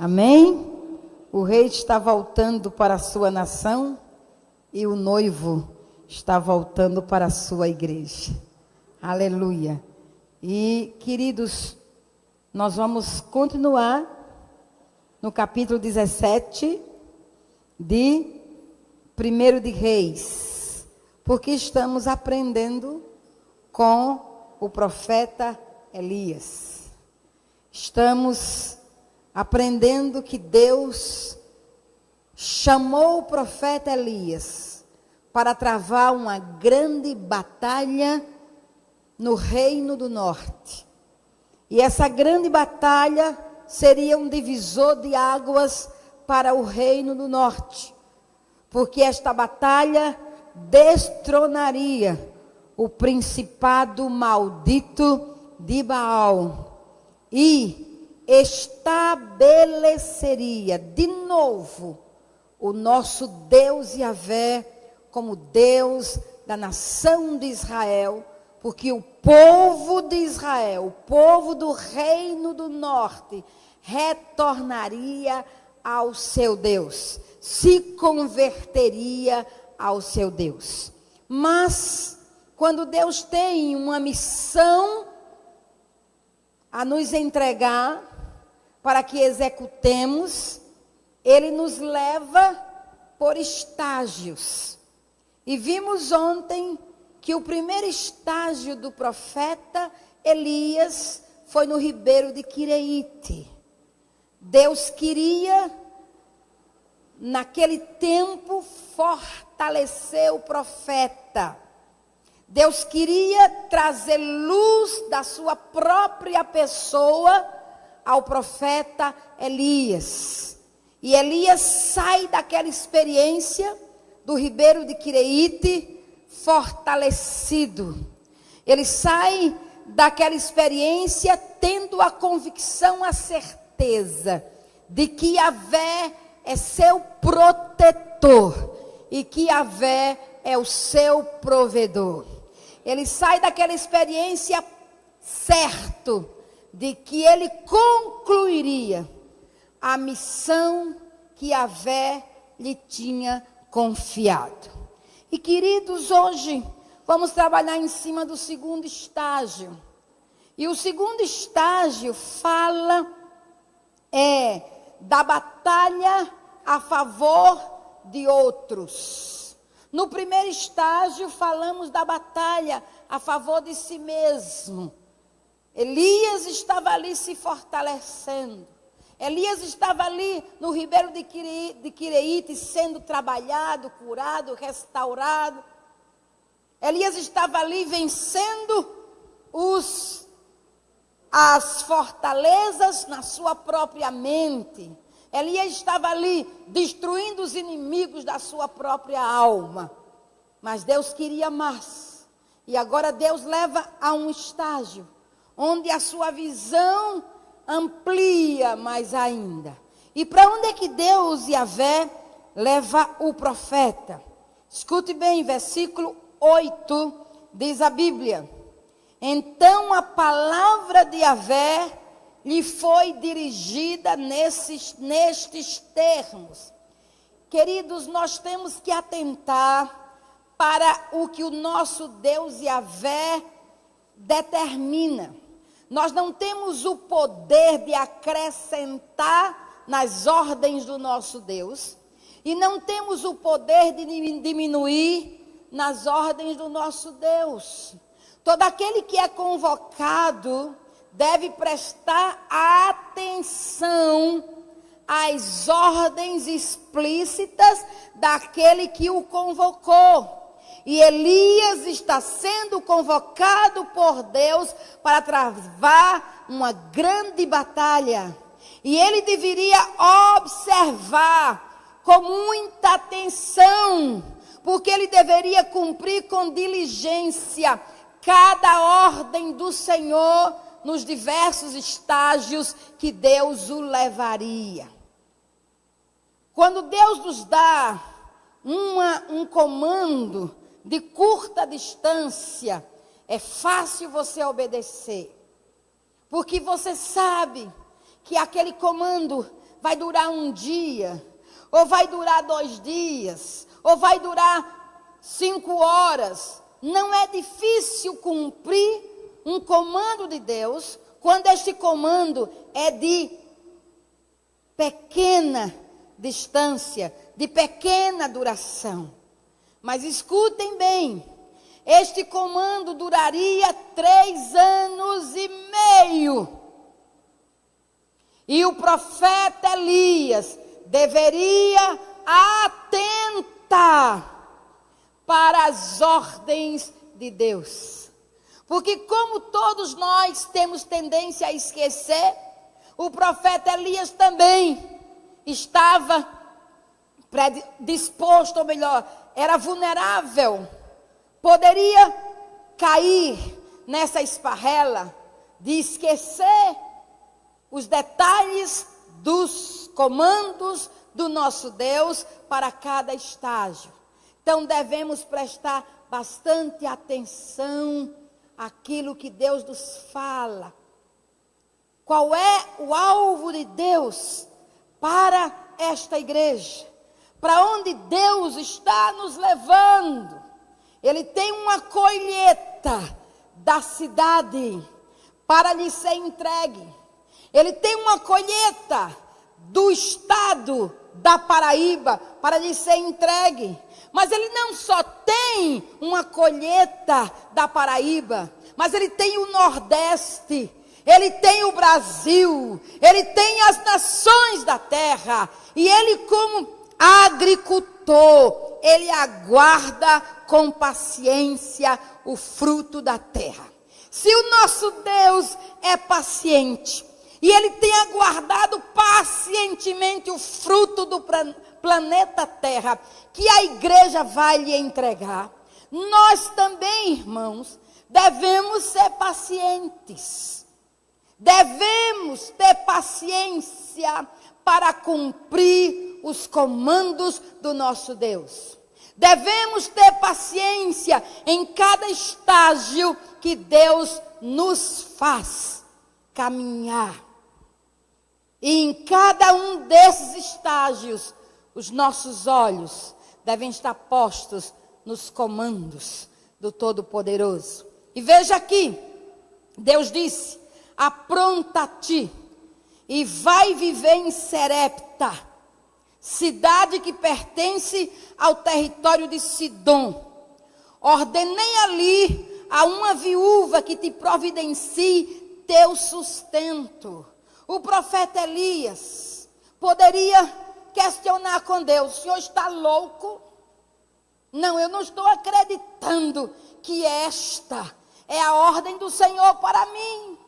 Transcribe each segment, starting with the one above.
Amém? O rei está voltando para a sua nação e o noivo está voltando para a sua igreja. Aleluia. E, queridos, nós vamos continuar no capítulo 17 de 1 de Reis, porque estamos aprendendo com o profeta Elias. Estamos aprendendo que Deus chamou o profeta Elias para travar uma grande batalha no Reino do Norte. E essa grande batalha seria um divisor de águas para o Reino do Norte, porque esta batalha destronaria o principado maldito de Baal e estabeleceria de novo o nosso Deus Yahvé como Deus da nação de Israel, porque o povo de Israel, o povo do Reino do Norte, retornaria ao seu Deus, se converteria ao seu Deus. Mas, quando Deus tem uma missão a nos entregar, para que executemos, Ele nos leva por estágios. E vimos ontem que o primeiro estágio do profeta Elias foi no ribeiro de Quireite. Deus queria, naquele tempo, fortalecer o profeta. Deus queria trazer luz da sua própria pessoa ao profeta Elias. E Elias sai daquela experiência do ribeiro de Quireite fortalecido. Ele sai daquela experiência tendo a convicção, a certeza de que Yahvé é seu protetor e que Yahvé é o seu provedor. Ele sai daquela experiência certo de que ele concluiria a missão que Yahvé lhe tinha confiado. E, queridos, hoje vamos trabalhar em cima do segundo estágio. E o segundo estágio fala da batalha a favor de outros. No primeiro estágio falamos da batalha a favor de si mesmo. Elias estava ali se fortalecendo. Elias estava ali no ribeiro de Quireite sendo trabalhado, curado, restaurado. Elias estava ali vencendo as fortalezas na sua própria mente. Elias estava ali destruindo os inimigos da sua própria alma. Mas Deus queria mais. E agora Deus leva a um estágio onde a sua visão amplia mais ainda. E para onde é que Deus, Yahvé, leva o profeta? Escute bem, versículo 8, diz a Bíblia: então a palavra de Yahvé lhe foi dirigida nestes termos. Queridos, nós temos que atentar para o que o nosso Deus Yahvé determina. Nós não temos o poder de acrescentar nas ordens do nosso Deus. E não temos o poder de diminuir nas ordens do nosso Deus. Todo aquele que é convocado deve prestar atenção às ordens explícitas daquele que o convocou. E Elias está sendo convocado por Deus para travar uma grande batalha. E ele deveria observar com muita atenção, porque ele deveria cumprir com diligência cada ordem do Senhor nos diversos estágios que Deus o levaria. Quando Deus nos dá um comando de curta distância, é fácil você obedecer. Porque você sabe que aquele comando vai durar um dia, ou vai durar 2 dias, ou vai durar 5 horas. Não é difícil cumprir um comando de Deus, quando este comando é de pequena distância, de pequena duração. Mas escutem bem, este comando duraria 3 anos e meio. E o profeta Elias deveria atentar para as ordens de Deus. Porque como todos nós temos tendência a esquecer, o profeta Elias também estava predisposto, ou melhor, era vulnerável. Poderia cair nessa esparrela de esquecer os detalhes dos comandos do nosso Deus para cada estágio. Então devemos prestar bastante atenção àquilo que Deus nos fala. Qual é o alvo de Deus para esta igreja? Para onde Deus está nos levando? Ele tem uma colheita da cidade para lhe ser entregue. Ele tem uma colheita do estado da Paraíba para lhe ser entregue. Mas ele não só tem uma colheita da Paraíba, mas ele tem o Nordeste, ele tem o Brasil, ele tem as nações da terra. E ele, como agricultor, ele aguarda com paciência o fruto da terra. Se o nosso Deus é paciente, e ele tem aguardado pacientemente o fruto do planeta Terra, que a igreja vai lhe entregar, nós também, irmãos, devemos ser pacientes. Devemos ter paciência para cumprir os comandos do nosso Deus. Devemos ter paciência em cada estágio que Deus nos faz caminhar. E em cada um desses estágios, os nossos olhos devem estar postos nos comandos do Todo-Poderoso. E veja aqui, Deus disse: apronta-te e vai viver em Serepta, cidade que pertence ao território de Sidom. Ordenei ali a uma viúva que te providencie teu sustento. O profeta Elias poderia questionar com Deus: o senhor está louco? Não, eu não estou acreditando que esta é a ordem do Senhor para mim.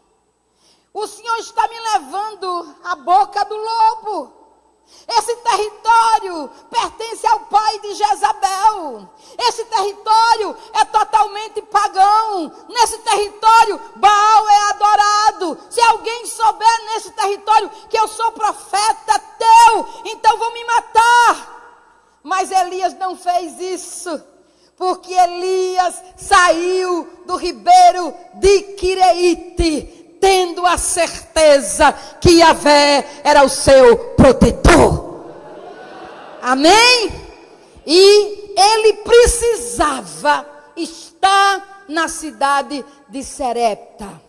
O Senhor está me levando à boca do lobo. Esse território pertence ao pai de Jezabel. Esse território é totalmente pagão. Nesse território, Baal é adorado. Se alguém souber nesse território que eu sou profeta teu, então vão me matar. Mas Elias não fez isso, porque Elias saiu do ribeiro de Quireite, tendo a certeza que Yahvé era o seu protetor. Amém? E ele precisava estar na cidade de Serepta.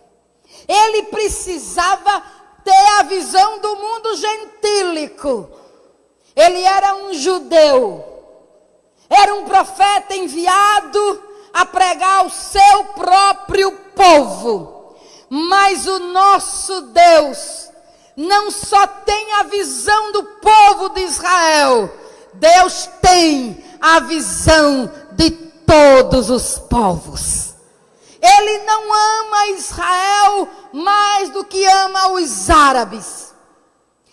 Ele precisava ter a visão do mundo gentílico. Ele era um judeu. Era um profeta enviado a pregar ao seu próprio povo. Mas o nosso Deus não só tem a visão do povo de Israel, Deus tem a visão de todos os povos. Ele não ama Israel mais do que ama os árabes.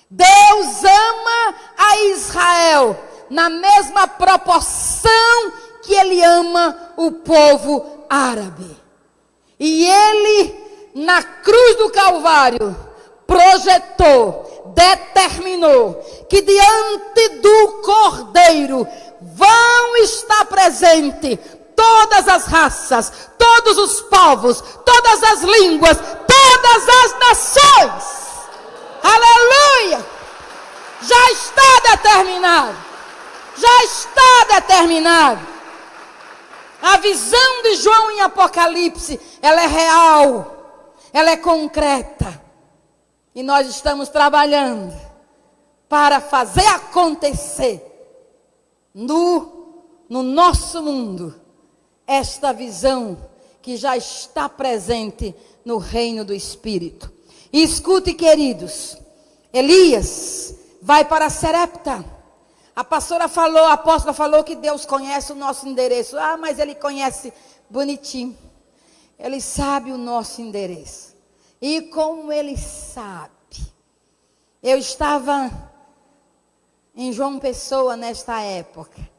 Deus ama a Israel na mesma proporção que ele ama o povo árabe. E ele, na cruz do Calvário, projetou, determinou que diante do Cordeiro vão estar presentes todas as raças, todos os povos, todas as línguas, todas as nações. Aleluia! Já está determinado. Já está determinado. A visão de João em Apocalipse, ela é real. Ela é concreta. E nós estamos trabalhando para fazer acontecer no nosso mundo esta visão que já está presente no reino do Espírito. E escute, queridos, Elias vai para Sarepta. A apóstola falou que Deus conhece o nosso endereço. Ah, mas Ele conhece bonitinho. Ele sabe o nosso endereço. E como Ele sabe? Eu estava em João Pessoa nesta época.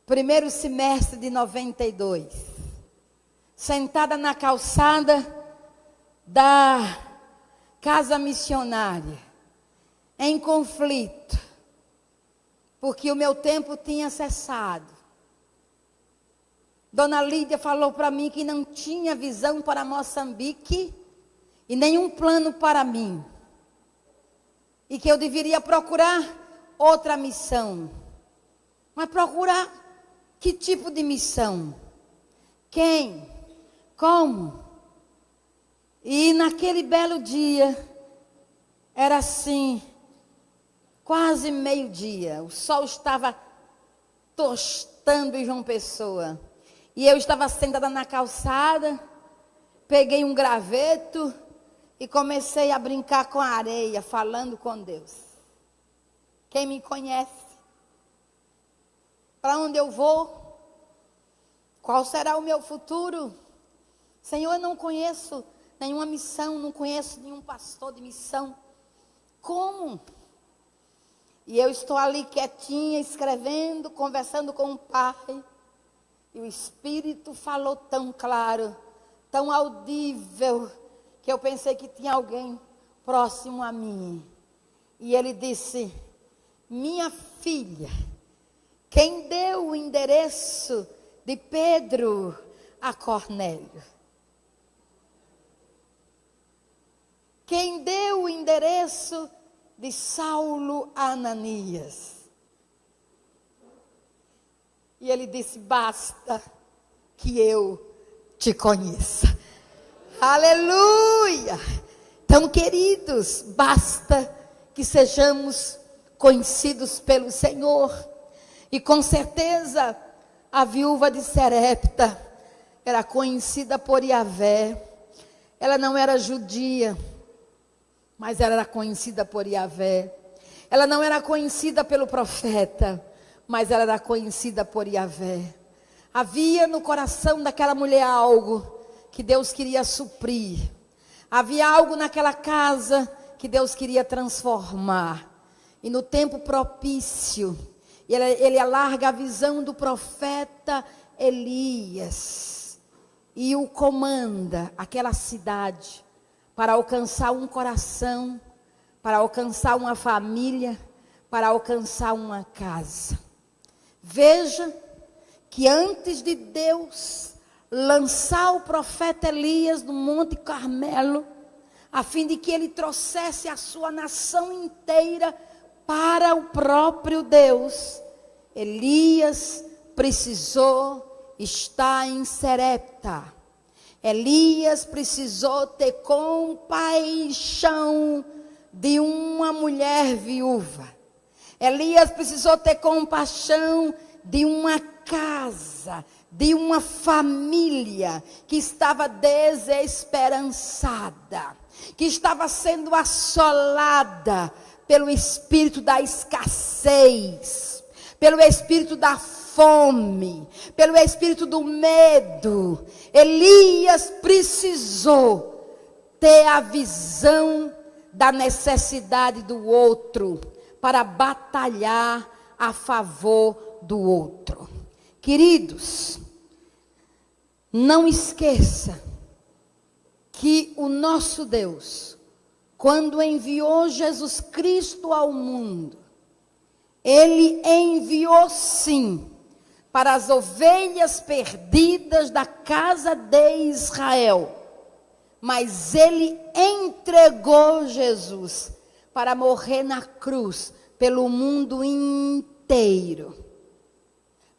Primeiro semestre de 92. Sentada na calçada da casa missionária. Em conflito. Porque o meu tempo tinha cessado. Dona Lídia falou para mim que não tinha visão para Moçambique e nenhum plano para mim. E que eu deveria procurar outra missão. Mas procurar que tipo de missão? Quem? Como? E naquele belo dia, era assim, quase meio-dia, o sol estava tostando em João Pessoa. E eu estava sentada na calçada, peguei um graveto e comecei a brincar com a areia, falando com Deus. Quem me conhece? Para onde eu vou? Qual será o meu futuro? Senhor, eu não conheço nenhuma missão, não conheço nenhum pastor de missão. Como? E eu estou ali quietinha, escrevendo, conversando com o Pai. E o Espírito falou tão claro, tão audível, que eu pensei que tinha alguém próximo a mim. E ele disse: minha filha, quem deu o endereço de Pedro a Cornélio? Quem deu o endereço de Saulo a Ananias? E ele disse: basta que eu te conheça. Aleluia! Então, queridos, basta que sejamos conhecidos pelo Senhor. E com certeza, a viúva de Sarepta era conhecida por Yahvé. Ela não era judia, mas ela era conhecida por Yahvé. Ela não era conhecida pelo profeta, mas ela era conhecida por Yahvé. Havia no coração daquela mulher algo que Deus queria suprir. Havia algo naquela casa que Deus queria transformar. E no tempo propício, ele alarga a visão do profeta Elias. E o comanda aquela cidade para alcançar um coração, para alcançar uma família, para alcançar uma casa. Veja que antes de Deus lançar o profeta Elias no Monte Carmelo, a fim de que ele trouxesse a sua nação inteira para o próprio Deus, Elias precisou estar em Sarepta. Elias precisou ter compaixão de uma mulher viúva. Elias precisou ter compaixão de uma casa, de uma família que estava desesperançada, que estava sendo assolada pelo espírito da escassez, pelo espírito da fome, pelo espírito do medo. Elias precisou ter a visão da necessidade do outro para batalhar a favor do outro. Queridos, não esqueça que o nosso Deus, quando enviou Jesus Cristo ao mundo, Ele enviou sim para as ovelhas perdidas da casa de Israel, mas ele entregou Jesus para morrer na cruz pelo mundo inteiro.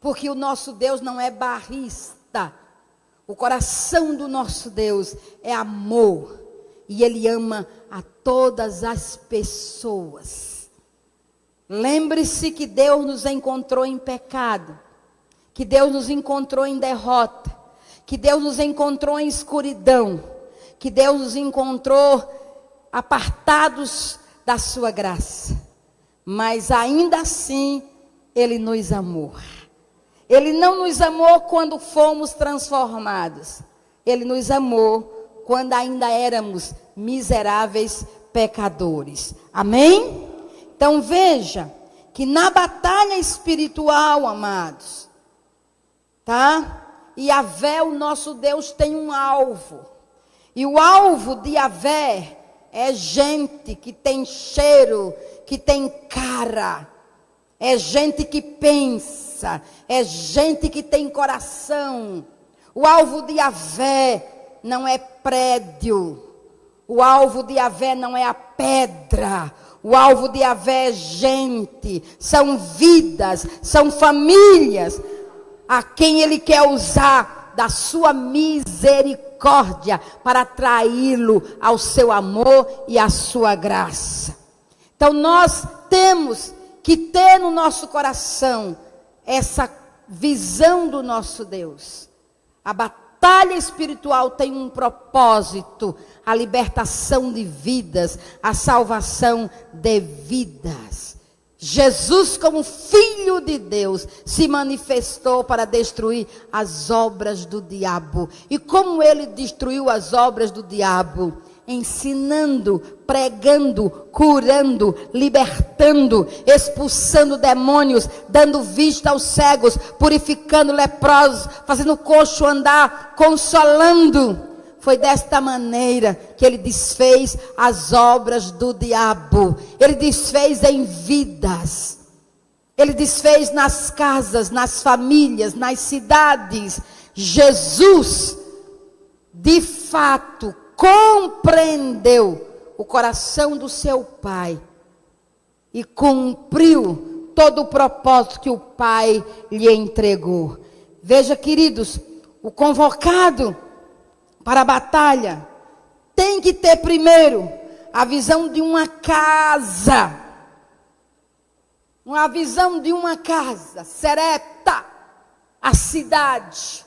Porque o nosso Deus não é barrista. O coração do nosso Deus é amor. E ele ama a todas as pessoas. Lembre-se que Deus nos encontrou em pecado. Que Deus nos encontrou em derrota. Que Deus nos encontrou em escuridão. Que Deus nos encontrou apartados da sua graça. Mas ainda assim, ele nos amou. Ele não nos amou quando fomos transformados. Ele nos amou quando ainda éramos miseráveis pecadores. Amém? Então veja que na batalha espiritual, amados, tá? Yahvé, o nosso Deus, tem um alvo. E o alvo de Yahvé é gente que tem cheiro, que tem cara. É gente que pensa. É gente que tem coração. O alvo de Yahvé não é prédio. O alvo de Yahvé não é a pedra. O alvo de Yahvé é gente. São vidas, são famílias a quem ele quer usar da sua misericórdia para atraí-lo ao seu amor e à sua graça. Então nós temos que ter no nosso coração essa visão do nosso Deus. A batalha espiritual tem um propósito: a libertação de vidas, a salvação de vidas. Jesus, como Filho de Deus, se manifestou para destruir as obras do diabo. E como ele destruiu as obras do diabo? Ensinando, pregando, curando, libertando, expulsando demônios, dando vista aos cegos, purificando leprosos, fazendo o coxo andar, consolando. Foi desta maneira que ele desfez as obras do diabo. Ele desfez em vidas. Ele desfez nas casas, nas famílias, nas cidades. Jesus, de fato, compreendeu o coração do seu Pai e cumpriu todo o propósito que o Pai lhe entregou. Veja, queridos, o convocado para a batalha tem que ter primeiro a visão de uma casa. Uma visão de uma casa, Serepta, a cidade.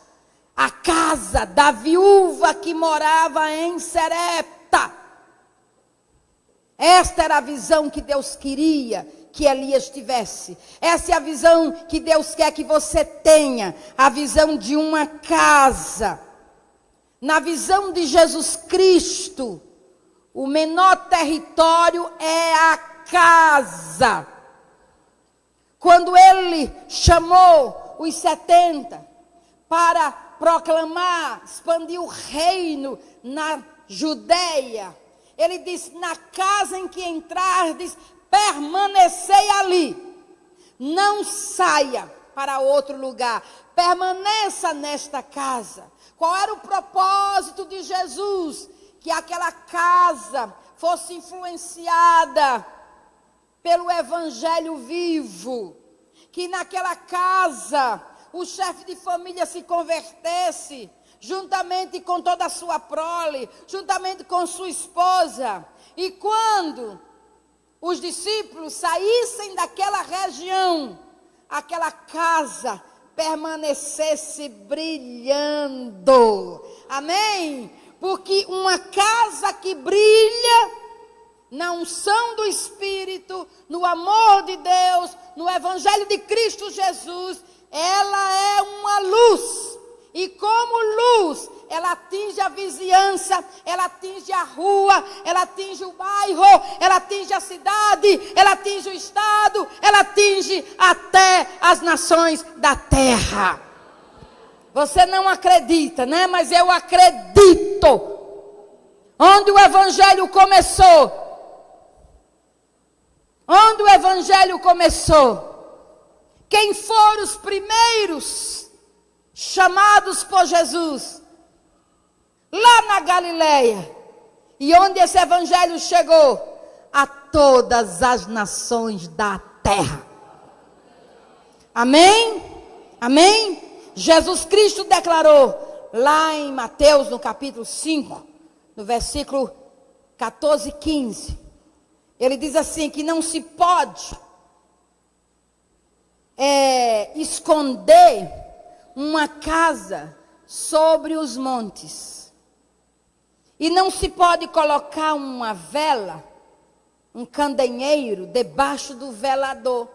A casa da viúva que morava em Serepta. Esta era a visão que Deus queria que Elias tivesse. Essa é a visão que Deus quer que você tenha. A visão de uma casa. Na visão de Jesus Cristo, o menor território é a casa. Quando ele chamou os 70 para proclamar, expandir o reino na Judeia, ele disse: na casa em que entrardes, permanecei ali. Não saia para outro lugar. Permaneça nesta casa. Qual era o propósito de Jesus? Que aquela casa fosse influenciada pelo evangelho vivo. Que naquela casa o chefe de família se convertesse, juntamente com toda a sua prole, juntamente com sua esposa. E quando os discípulos saíssem daquela região, aquela casa permanecesse brilhando. Amém? Porque uma casa que brilha na unção do Espírito, no amor de Deus, no Evangelho de Cristo Jesus, ela é uma luz. E como luz, ela atinge a vizinhança, ela atinge a rua, ela atinge o bairro, ela atinge a cidade, ela atinge o estado, ela atinge até as nações da terra. Você não acredita, né? Mas eu acredito. Onde o evangelho começou? Onde o evangelho começou? Quem foram os primeiros chamados por Jesus? lá na Galileia. E onde esse evangelho chegou? A todas as nações da terra. Amém? Amém? Jesus Cristo declarou lá em Mateus, no capítulo 5, no versículo 14 e 15. Ele diz assim, que não se pode esconder uma casa sobre os montes. E não se pode colocar uma vela, um candeeiro, debaixo do velador.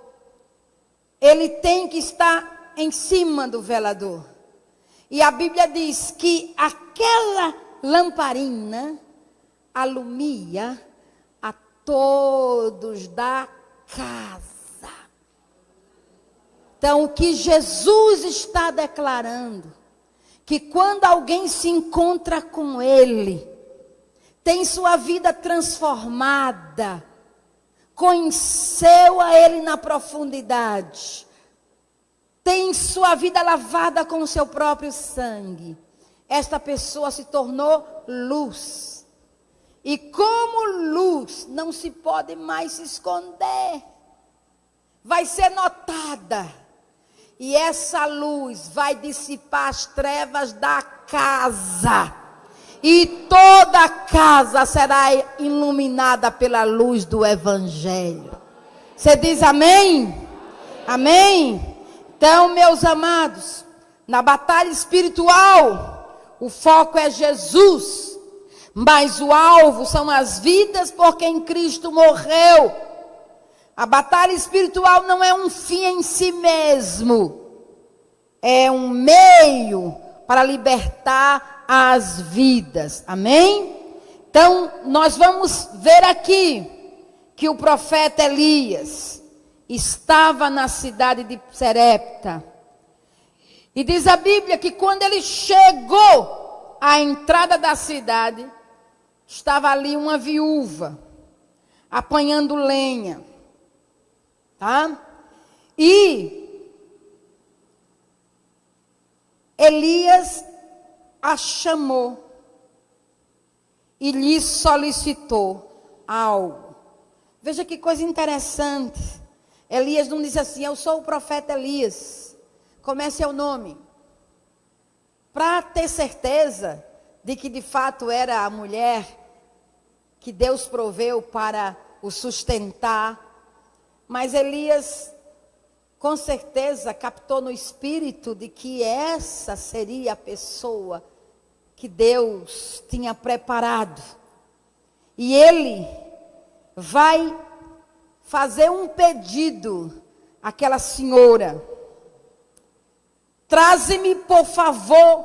Ele tem que estar em cima do velador. E a Bíblia diz que aquela lamparina alumia a todos da casa. Então, o que Jesus está declarando, que quando alguém se encontra com Ele, tem sua vida transformada, conheceu a Ele na profundidade, tem sua vida lavada com o seu próprio sangue, esta pessoa se tornou luz. E como luz, não se pode mais se esconder, vai ser notada. E essa luz vai dissipar as trevas da casa. E toda a casa será iluminada pela luz do Evangelho. Você diz amém? Amém? Então, meus amados, na batalha espiritual, o foco é Jesus. Mas o alvo são as vidas por quem Cristo morreu. A batalha espiritual não é um fim em si mesmo. É um meio para libertar as vidas. Amém? Então, nós vamos ver aqui que o profeta Elias estava na cidade de Sarepta. E diz a Bíblia que quando ele chegou à entrada da cidade, estava ali uma viúva, apanhando lenha. Tá? E Elias a chamou e lhe solicitou algo. Veja que coisa interessante. Elias não disse assim, eu sou o profeta Elias. Como é seu nome? Para ter certeza de que de fato era a mulher que Deus proveu para o sustentar. Mas Elias, com certeza, captou no espírito de que essa seria a pessoa que Deus tinha preparado. E ele vai fazer um pedido àquela senhora. Traze-me, por favor,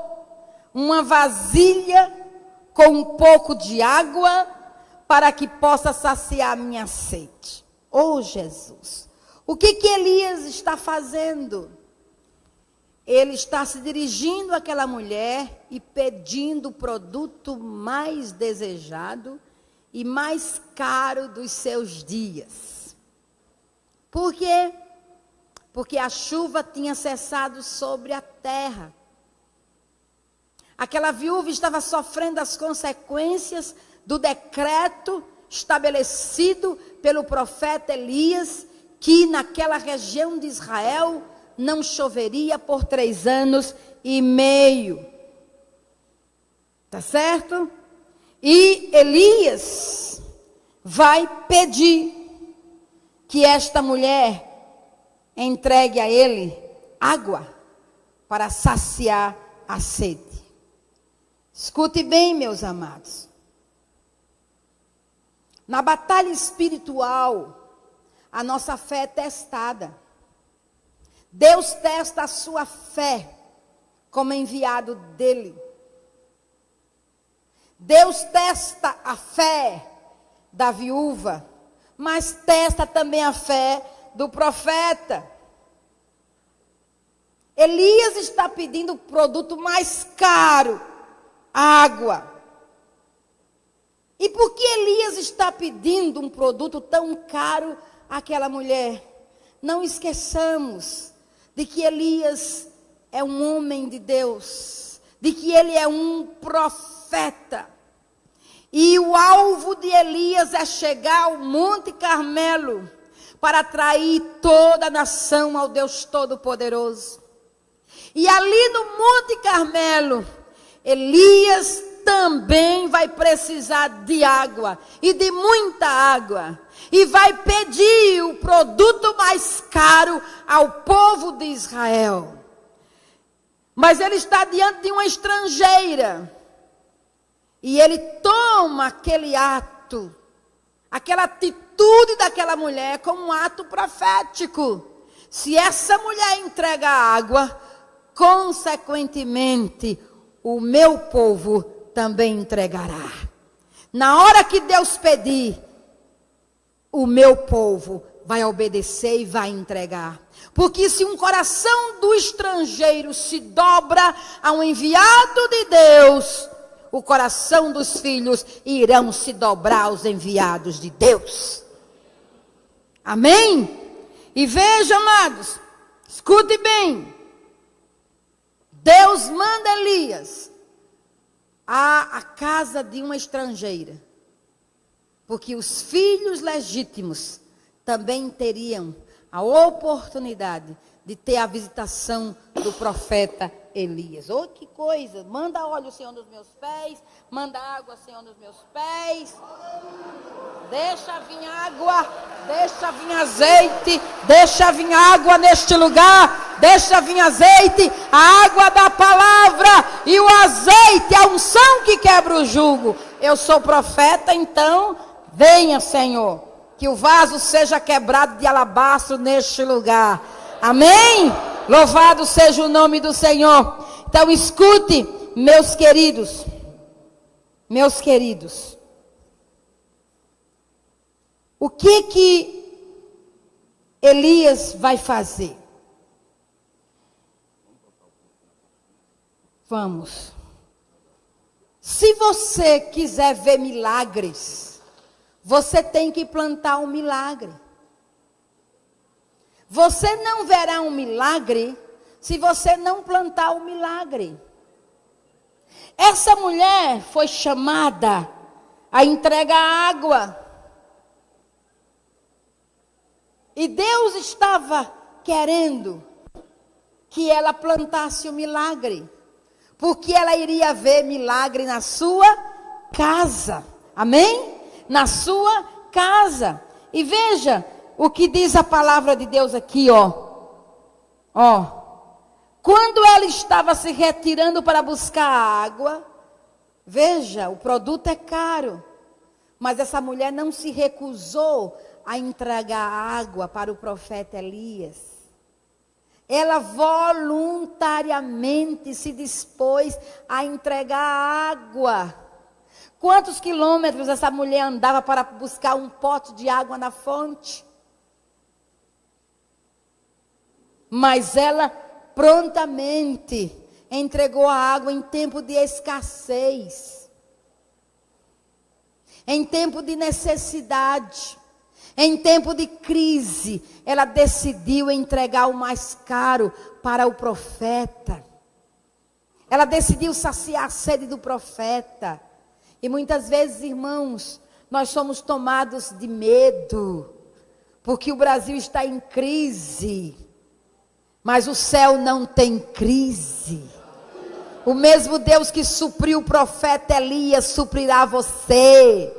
uma vasilha com um pouco de água para que possa saciar minha sede. Oh, Jesus, o que Elias está fazendo? Ele está se dirigindo àquela mulher e pedindo o produto mais desejado e mais caro dos seus dias. Por quê? Porque a chuva tinha cessado sobre a terra. Aquela viúva estava sofrendo as consequências do decreto estabelecido pelo profeta Elias, que naquela região de Israel não choveria por 3 anos e meio. Tá certo? E Elias vai pedir que esta mulher entregue a ele água para saciar a sede. Escute bem, meus amados. Na batalha espiritual, a nossa fé é testada. Deus testa a sua fé como enviado dele. Deus testa a fé da viúva, mas testa também a fé do profeta. Elias está pedindo o produto mais caro, água. E por que Elias está pedindo um produto tão caro àquela mulher? Não esqueçamos de que Elias é um homem de Deus, de que ele é um profeta. profeta. E o alvo de Elias é chegar ao Monte Carmelo para atrair toda a nação ao Deus Todo-Poderoso. E ali no Monte Carmelo, Elias também vai precisar de água, e de muita água. E vai pedir o produto mais caro ao povo de Israel. Mas ele está diante de uma estrangeira. E ele toma aquele ato, aquela atitude daquela mulher como um ato profético. Se essa mulher entrega água, consequentemente, o meu povo também entregará. Na hora que Deus pedir, o meu povo vai obedecer e vai entregar. Porque se um coração do estrangeiro se dobra a um enviado de Deus, o coração dos filhos irão se dobrar aos enviados de Deus. Amém? E veja, amados, escute bem. Deus manda Elias à casa de uma estrangeira. Porque os filhos legítimos também teriam a oportunidade de ter a visitação do profeta Elias. Oh, que coisa! Manda óleo, Senhor, nos meus pés. Manda água, Senhor, nos meus pés. Deixa vir água. Deixa vir azeite. Deixa vir água neste lugar. Deixa vir azeite. A água da palavra e o azeite, a unção que quebra o jugo. Eu sou profeta, então venha, Senhor. Que o vaso seja quebrado de alabastro neste lugar. Amém? Louvado seja o nome do Senhor. Então escute, meus queridos. Meus queridos. O que Elias vai fazer? Vamos. Se você quiser ver milagres, você tem que plantar um milagre. Você não verá um milagre se você não plantar um milagre. Essa mulher foi chamada a entregar água. E Deus estava querendo que ela plantasse o milagre. Porque ela iria ver milagre na sua casa. Amém? Na sua casa. E veja o que diz a palavra de Deus aqui, ó. Quando ela estava se retirando para buscar água, veja, o produto é caro. Mas essa mulher não se recusou a entregar água para o profeta Elias. Ela voluntariamente se dispôs a entregar água. Quantos quilômetros essa mulher andava para buscar um pote de água na fonte? Mas ela prontamente entregou a água em tempo de escassez, em tempo de necessidade, em tempo de crise. Ela decidiu entregar o mais caro para o profeta. Ela decidiu saciar a sede do profeta. E muitas vezes, irmãos, nós somos tomados de medo, porque o Brasil está em crise. Mas o céu não tem crise. O mesmo Deus que supriu o profeta Elias suprirá você.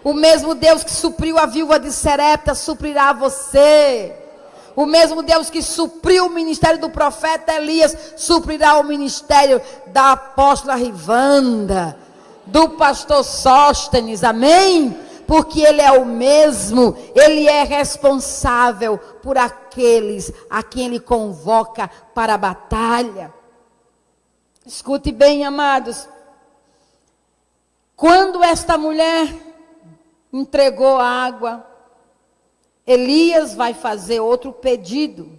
O mesmo Deus que supriu a viúva de Serepta suprirá você. O mesmo Deus que supriu o ministério do profeta Elias suprirá o ministério da apóstola Rivanda, do pastor Sóstenes. Amém? Porque Ele é o mesmo, Ele é responsável por aqueles a quem Ele convoca para a batalha. Escute bem, amados. Quando esta mulher entregou a água, Elias vai fazer outro pedido.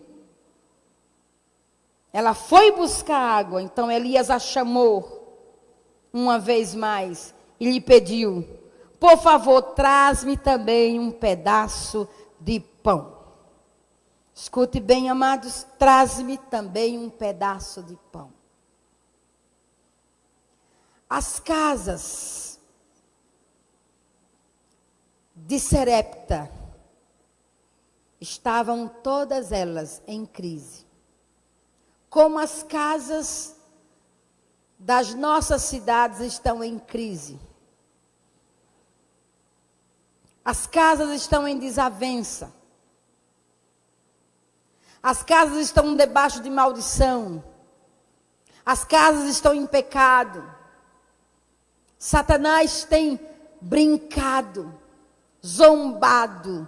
Ela foi buscar água, então Elias a chamou uma vez mais e lhe pediu: por favor, traz-me também um pedaço de pão. Escute bem, amados, traz-me também um pedaço de pão. As casas de Sarepta estavam todas elas em crise. Como as casas das nossas cidades estão em crise. As casas estão em desavença. As casas estão debaixo de maldição. As casas estão em pecado. Satanás tem brincado, zombado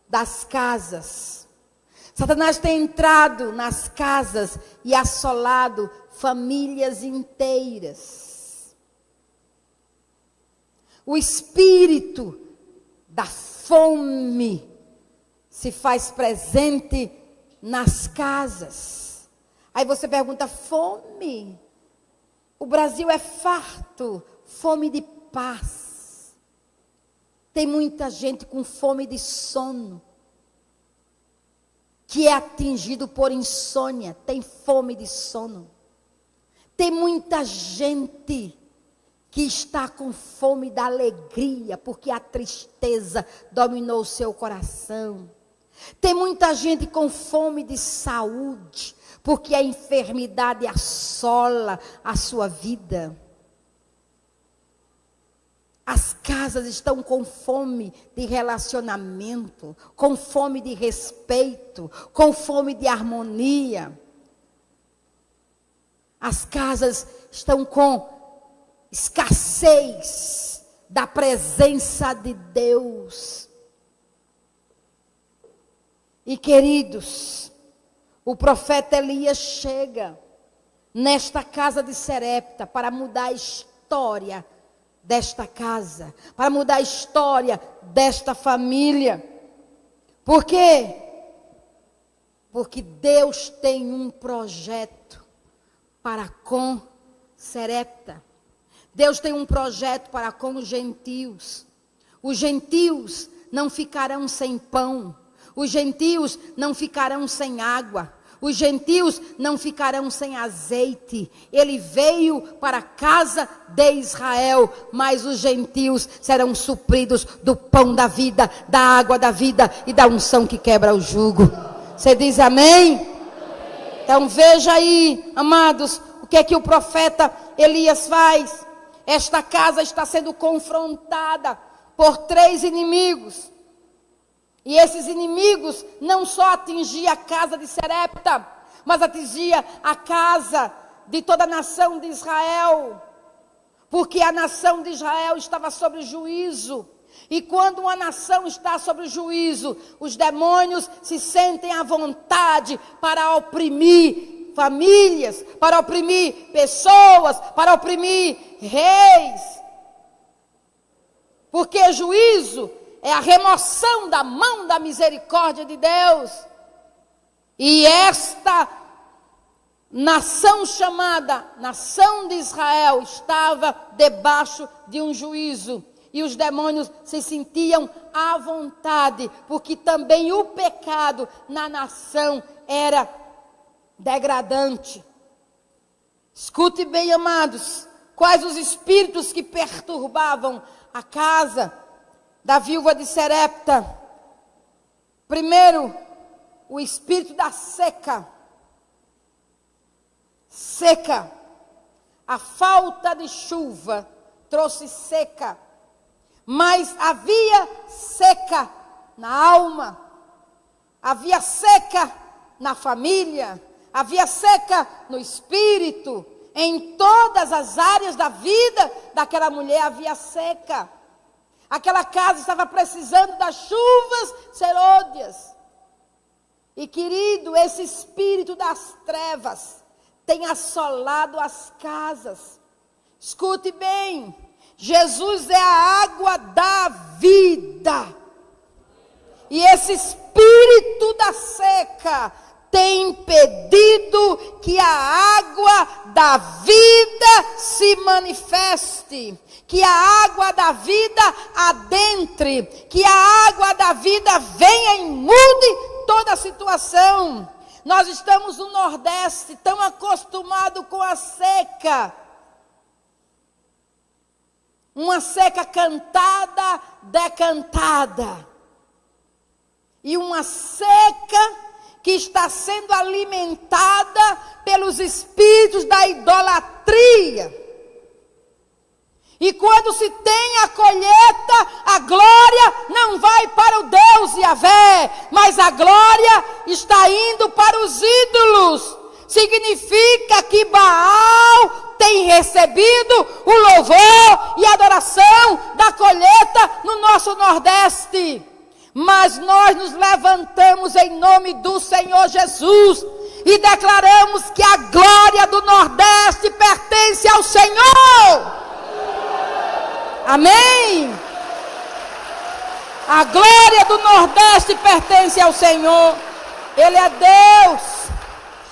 das casas. Satanás tem entrado nas casas e assolado famílias inteiras. O espírito da fome se faz presente nas casas. Aí você pergunta: fome? O Brasil é farto, fome de paz. Tem muita gente com fome de sono, que é atingido por insônia, tem fome de sono. Tem muita gente que está com fome da alegria, porque a tristeza dominou o seu coração. Tem muita gente com fome de saúde, porque a enfermidade assola a sua vida. As casas estão com fome de relacionamento, com fome de respeito, com fome de harmonia. As casas estão com escassez da presença de Deus. E queridos, o profeta Elias chega nesta casa de Sarepta para mudar a história desta casa, para mudar a história desta família. Por quê? Porque Deus tem um projeto para com Sarepta. Deus tem um projeto para com os gentios. Os gentios não ficarão sem pão. Os gentios não ficarão sem água. Os gentios não ficarão sem azeite. Ele veio para a casa de Israel, mas os gentios serão supridos do pão da vida, da água da vida e da unção que quebra o jugo. Você diz amém? Então veja aí, amados, o que é que o profeta Elias faz? Esta casa está sendo confrontada por 3 inimigos. E esses inimigos não só atingiam a casa de Sarepta, mas atingia a casa de toda a nação de Israel. Porque a nação de Israel estava sob juízo. E quando uma nação está sob juízo, os demônios se sentem à vontade para oprimir famílias, para oprimir pessoas, para oprimir reis. Porque juízo é a remoção da mão da misericórdia de Deus. E esta nação chamada nação de Israel estava debaixo de um juízo. E os demônios se sentiam à vontade, porque também o pecado na nação era degradante. Escute bem, amados, quais os espíritos que perturbavam a casa da viúva de Sarepta. Primeiro, o espírito da seca. Seca. A falta de chuva trouxe seca. Mas havia seca na alma. Havia seca na família. Havia seca no espírito. Em todas as áreas da vida daquela mulher havia seca. Aquela casa estava precisando das chuvas serôdias. E querido, esse espírito das trevas tem assolado as casas. Escute bem, Jesus é a água da vida. E esse espírito da seca tem impedido que a água da vida se manifeste. Que a água da vida adentre, que a água da vida venha e mude toda a situação. Nós estamos no Nordeste, tão acostumados com a seca. uma seca cantada, decantada, e uma seca que está sendo alimentada pelos espíritos da idolatria. E quando se tem a colheita, a glória não vai para o Deus Yahvé, mas a glória está indo para os ídolos. Significa que Baal tem recebido o louvor e a adoração da colheita no nosso Nordeste. Mas nós nos levantamos em nome do Senhor Jesus e declaramos que a glória do Nordeste pertence ao Senhor. Amém? A glória do Nordeste pertence ao Senhor. Ele é Deus.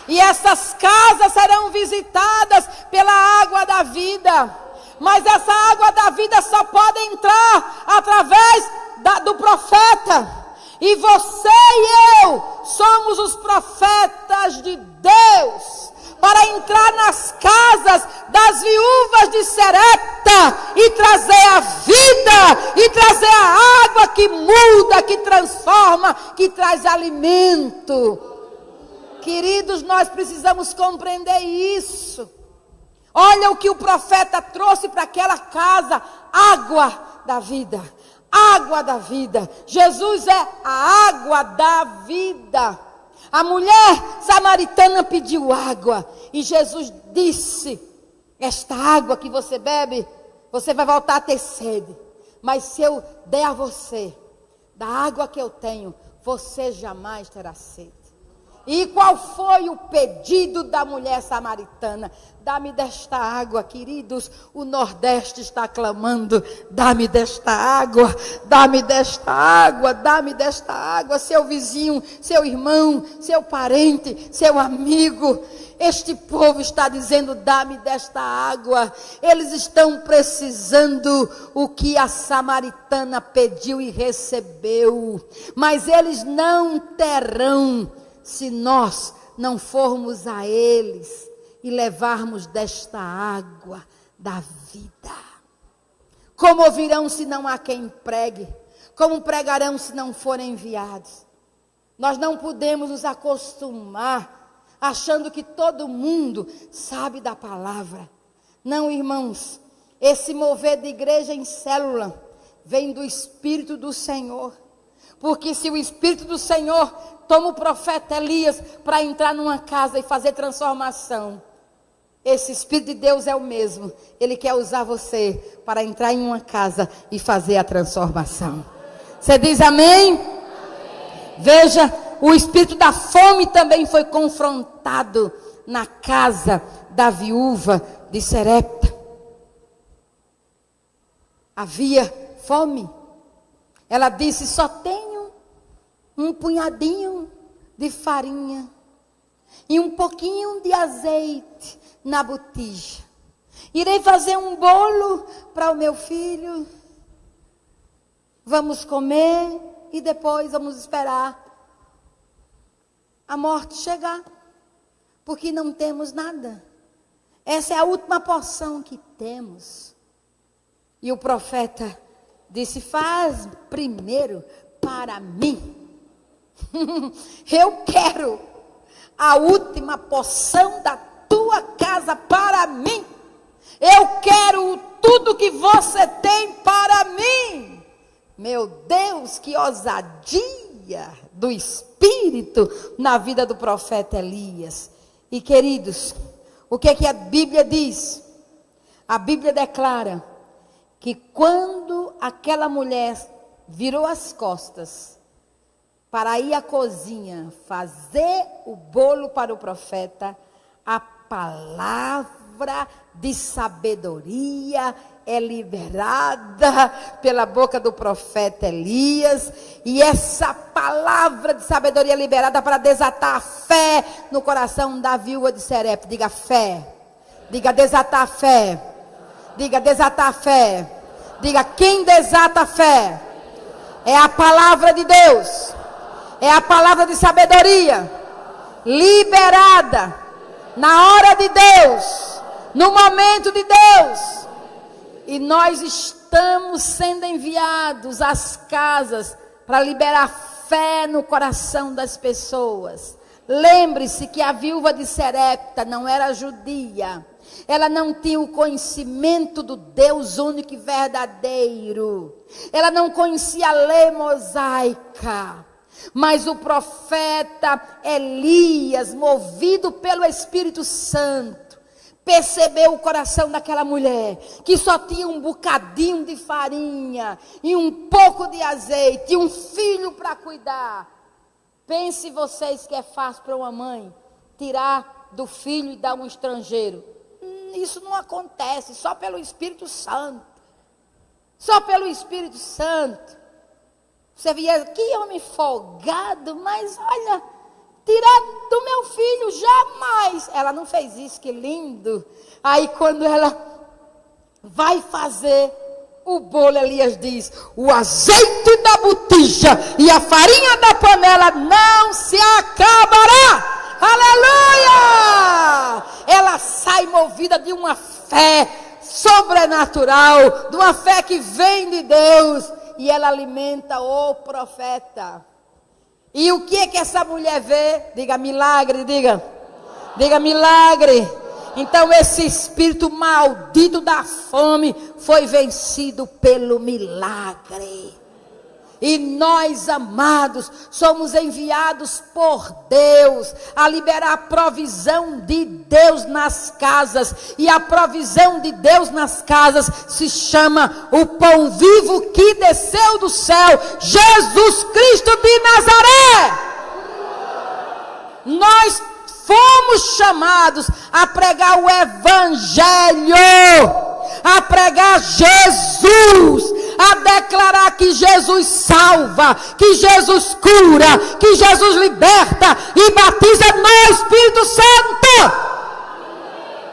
E essas casas serão visitadas pela água da vida. Mas essa água da vida só pode entrar através do profeta. E você e eu somos os profetas de Deus, para entrar nas casas das viúvas de Serepta e trazer a vida, e trazer a água que muda, que transforma, que traz alimento. Queridos, nós precisamos compreender isso. Olha o que o profeta trouxe para aquela casa: água da vida. Água da vida. Jesus é a água da vida. A mulher samaritana pediu água e Jesus disse: esta água que você bebe, você vai voltar a ter sede. Mas se eu der a você da água que eu tenho, você jamais terá sede. E qual foi o pedido da mulher samaritana? Dá-me desta água, queridos. O Nordeste está clamando: dá-me desta água, dá-me desta água, dá-me desta água. Seu vizinho, seu irmão, seu parente, seu amigo, este povo está dizendo: dá-me desta água. Eles estão precisando o que a samaritana pediu e recebeu. Mas eles não terão se nós não formos a eles e levarmos desta água da vida. Como ouvirão se não há quem pregue? Como pregarão se não forem enviados? Nós não podemos nos acostumar achando que todo mundo sabe da palavra. Não, irmãos, esse mover de igreja em célula vem do Espírito do Senhor. Porque se o Espírito do Senhor toma o profeta Elias para entrar numa casa e fazer transformação, esse Espírito de Deus é o mesmo. Ele quer usar você para entrar em uma casa e fazer a transformação. Você diz amém? Amém. Veja, o espírito da fome também foi confrontado na casa da viúva de Serepta. Havia fome. Ela disse: só tenho um punhadinho de farinha e um pouquinho de azeite na botija. Irei fazer um bolo para o meu filho. Vamos comer e depois vamos esperar a morte chegar, porque não temos nada. Essa é a última porção que temos. E o profeta disse: faz primeiro para mim. Eu quero a última porção da tua casa para mim. Eu quero tudo que você tem para mim. Meu Deus, que ousadia do Espírito na vida do profeta Elias. E queridos, o que é que a Bíblia diz? A Bíblia declara que quando aquela mulher virou as costas para ir à cozinha fazer o bolo para o profeta, a palavra de sabedoria é liberada pela boca do profeta Elias. E essa palavra de sabedoria é liberada para desatar a fé no coração da viúva de Serepta. Diga fé. Diga desatar a fé. Diga desatar a fé. Diga: quem desata a fé é a palavra de Deus. É a palavra de sabedoria liberada na hora de Deus, no momento de Deus. E nós estamos sendo enviados às casas para liberar fé no coração das pessoas. Lembre-se que a viúva de Serepta não era judia. Ela não tinha o conhecimento do Deus único e verdadeiro. Ela não conhecia a lei mosaica. Mas o profeta Elias, movido pelo Espírito Santo, percebeu o coração daquela mulher, que só tinha um bocadinho de farinha, e um pouco de azeite, e um filho para cuidar. Pense vocês que é fácil para uma mãe tirar do filho e dar a um estrangeiro. Isso não acontece, só pelo Espírito Santo. Só pelo Espírito Santo. Você via, que homem folgado, mas olha, tirar do meu filho, jamais. Ela não fez isso, que lindo. Aí quando ela vai fazer o bolo, Elias diz, o azeite da botija e a farinha da panela não se acabará. Aleluia! Ela sai movida de uma fé sobrenatural, de uma fé que vem de Deus, e ela alimenta o profeta. E o que é que essa mulher vê? Diga milagre, diga milagre. Então esse espírito maldito da fome foi vencido pelo milagre. E nós, amados, somos enviados por Deus a liberar a provisão de Deus nas casas. E a provisão de Deus nas casas se chama o pão vivo que desceu do céu, Jesus Cristo de Nazaré. Nós fomos chamados a pregar o Evangelho, a pregar Jesus, a declarar que Jesus salva, que Jesus cura, que Jesus liberta e batiza no Espírito Santo.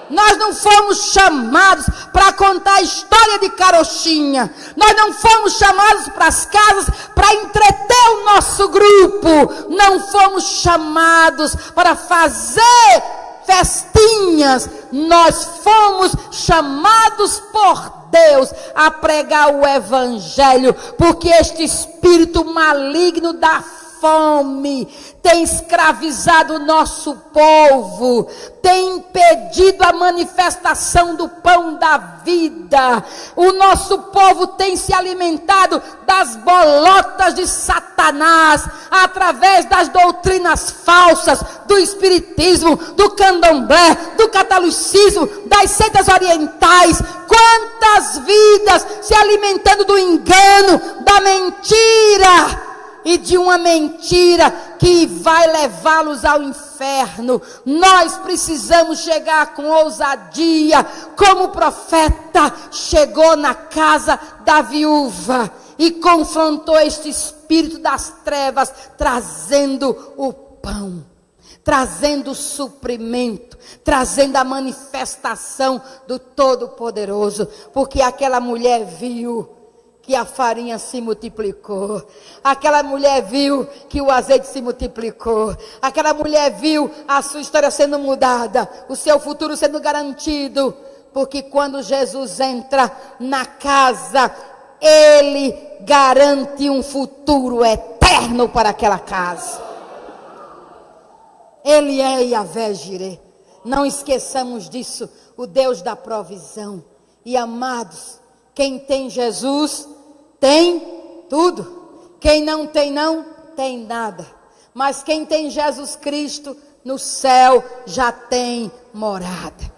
Nós não fomos chamados para contar a história de carochinha. Nós não fomos chamados para as casas para entreter o nosso grupo. Não fomos chamados para fazer festinhas. Nós fomos chamados por Deus a pregar o Evangelho, porque este espírito maligno da fome tem escravizado o nosso povo, tem impedido a manifestação do pão da vida. O nosso povo tem se alimentado das bolotas de Satanás, através das doutrinas falsas, do espiritismo, do candomblé, do catolicismo, das seitas orientais. Quantas vidas se alimentando do engano, da mentira, e de uma mentira que vai levá-los ao inferno. Nós precisamos chegar com ousadia, como o profeta chegou na casa da viúva e confrontou este espírito das trevas, trazendo o pão, trazendo o suprimento, trazendo a manifestação do Todo-Poderoso, porque aquela mulher viu que a farinha se multiplicou. Aquela mulher viu que o azeite se multiplicou. Aquela mulher viu a sua história sendo mudada, o seu futuro sendo garantido. Porque quando Jesus entra na casa, Ele garante um futuro eterno para aquela casa. Ele é Yahvé Jireh. Não esqueçamos disso, o Deus da provisão. E amados, quem tem Jesus tem tudo. Quem não tem, não tem nada. Mas quem tem Jesus Cristo, no céu já tem morada.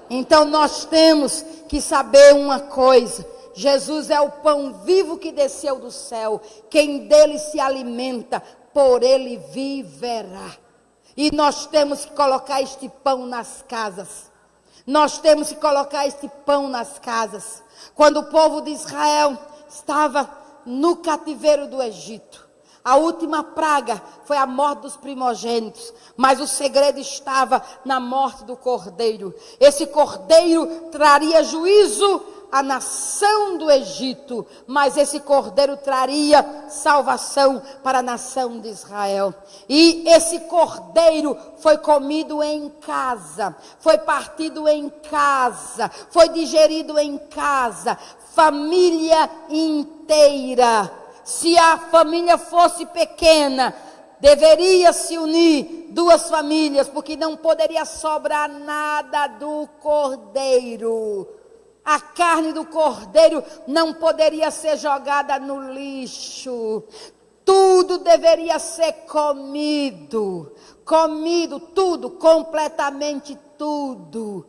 Então nós temos que saber uma coisa: Jesus é o pão vivo que desceu do céu. Quem dele se alimenta, por ele viverá. E nós temos que colocar este pão nas casas. Nós temos que colocar este pão nas casas. Quando o povo de Israel estava no cativeiro do Egito, a última praga foi a morte dos primogênitos, mas o segredo estava na morte do cordeiro. Esse cordeiro traria juízo a nação do Egito, mas esse cordeiro traria salvação para a nação de Israel. E esse cordeiro foi comido em casa, foi partido em casa, foi digerido em casa, família inteira. Se a família fosse pequena, deveria se unir duas famílias, porque não poderia sobrar nada do cordeiro. A carne do cordeiro não poderia ser jogada no lixo. Tudo deveria ser comido. Comido tudo, completamente tudo.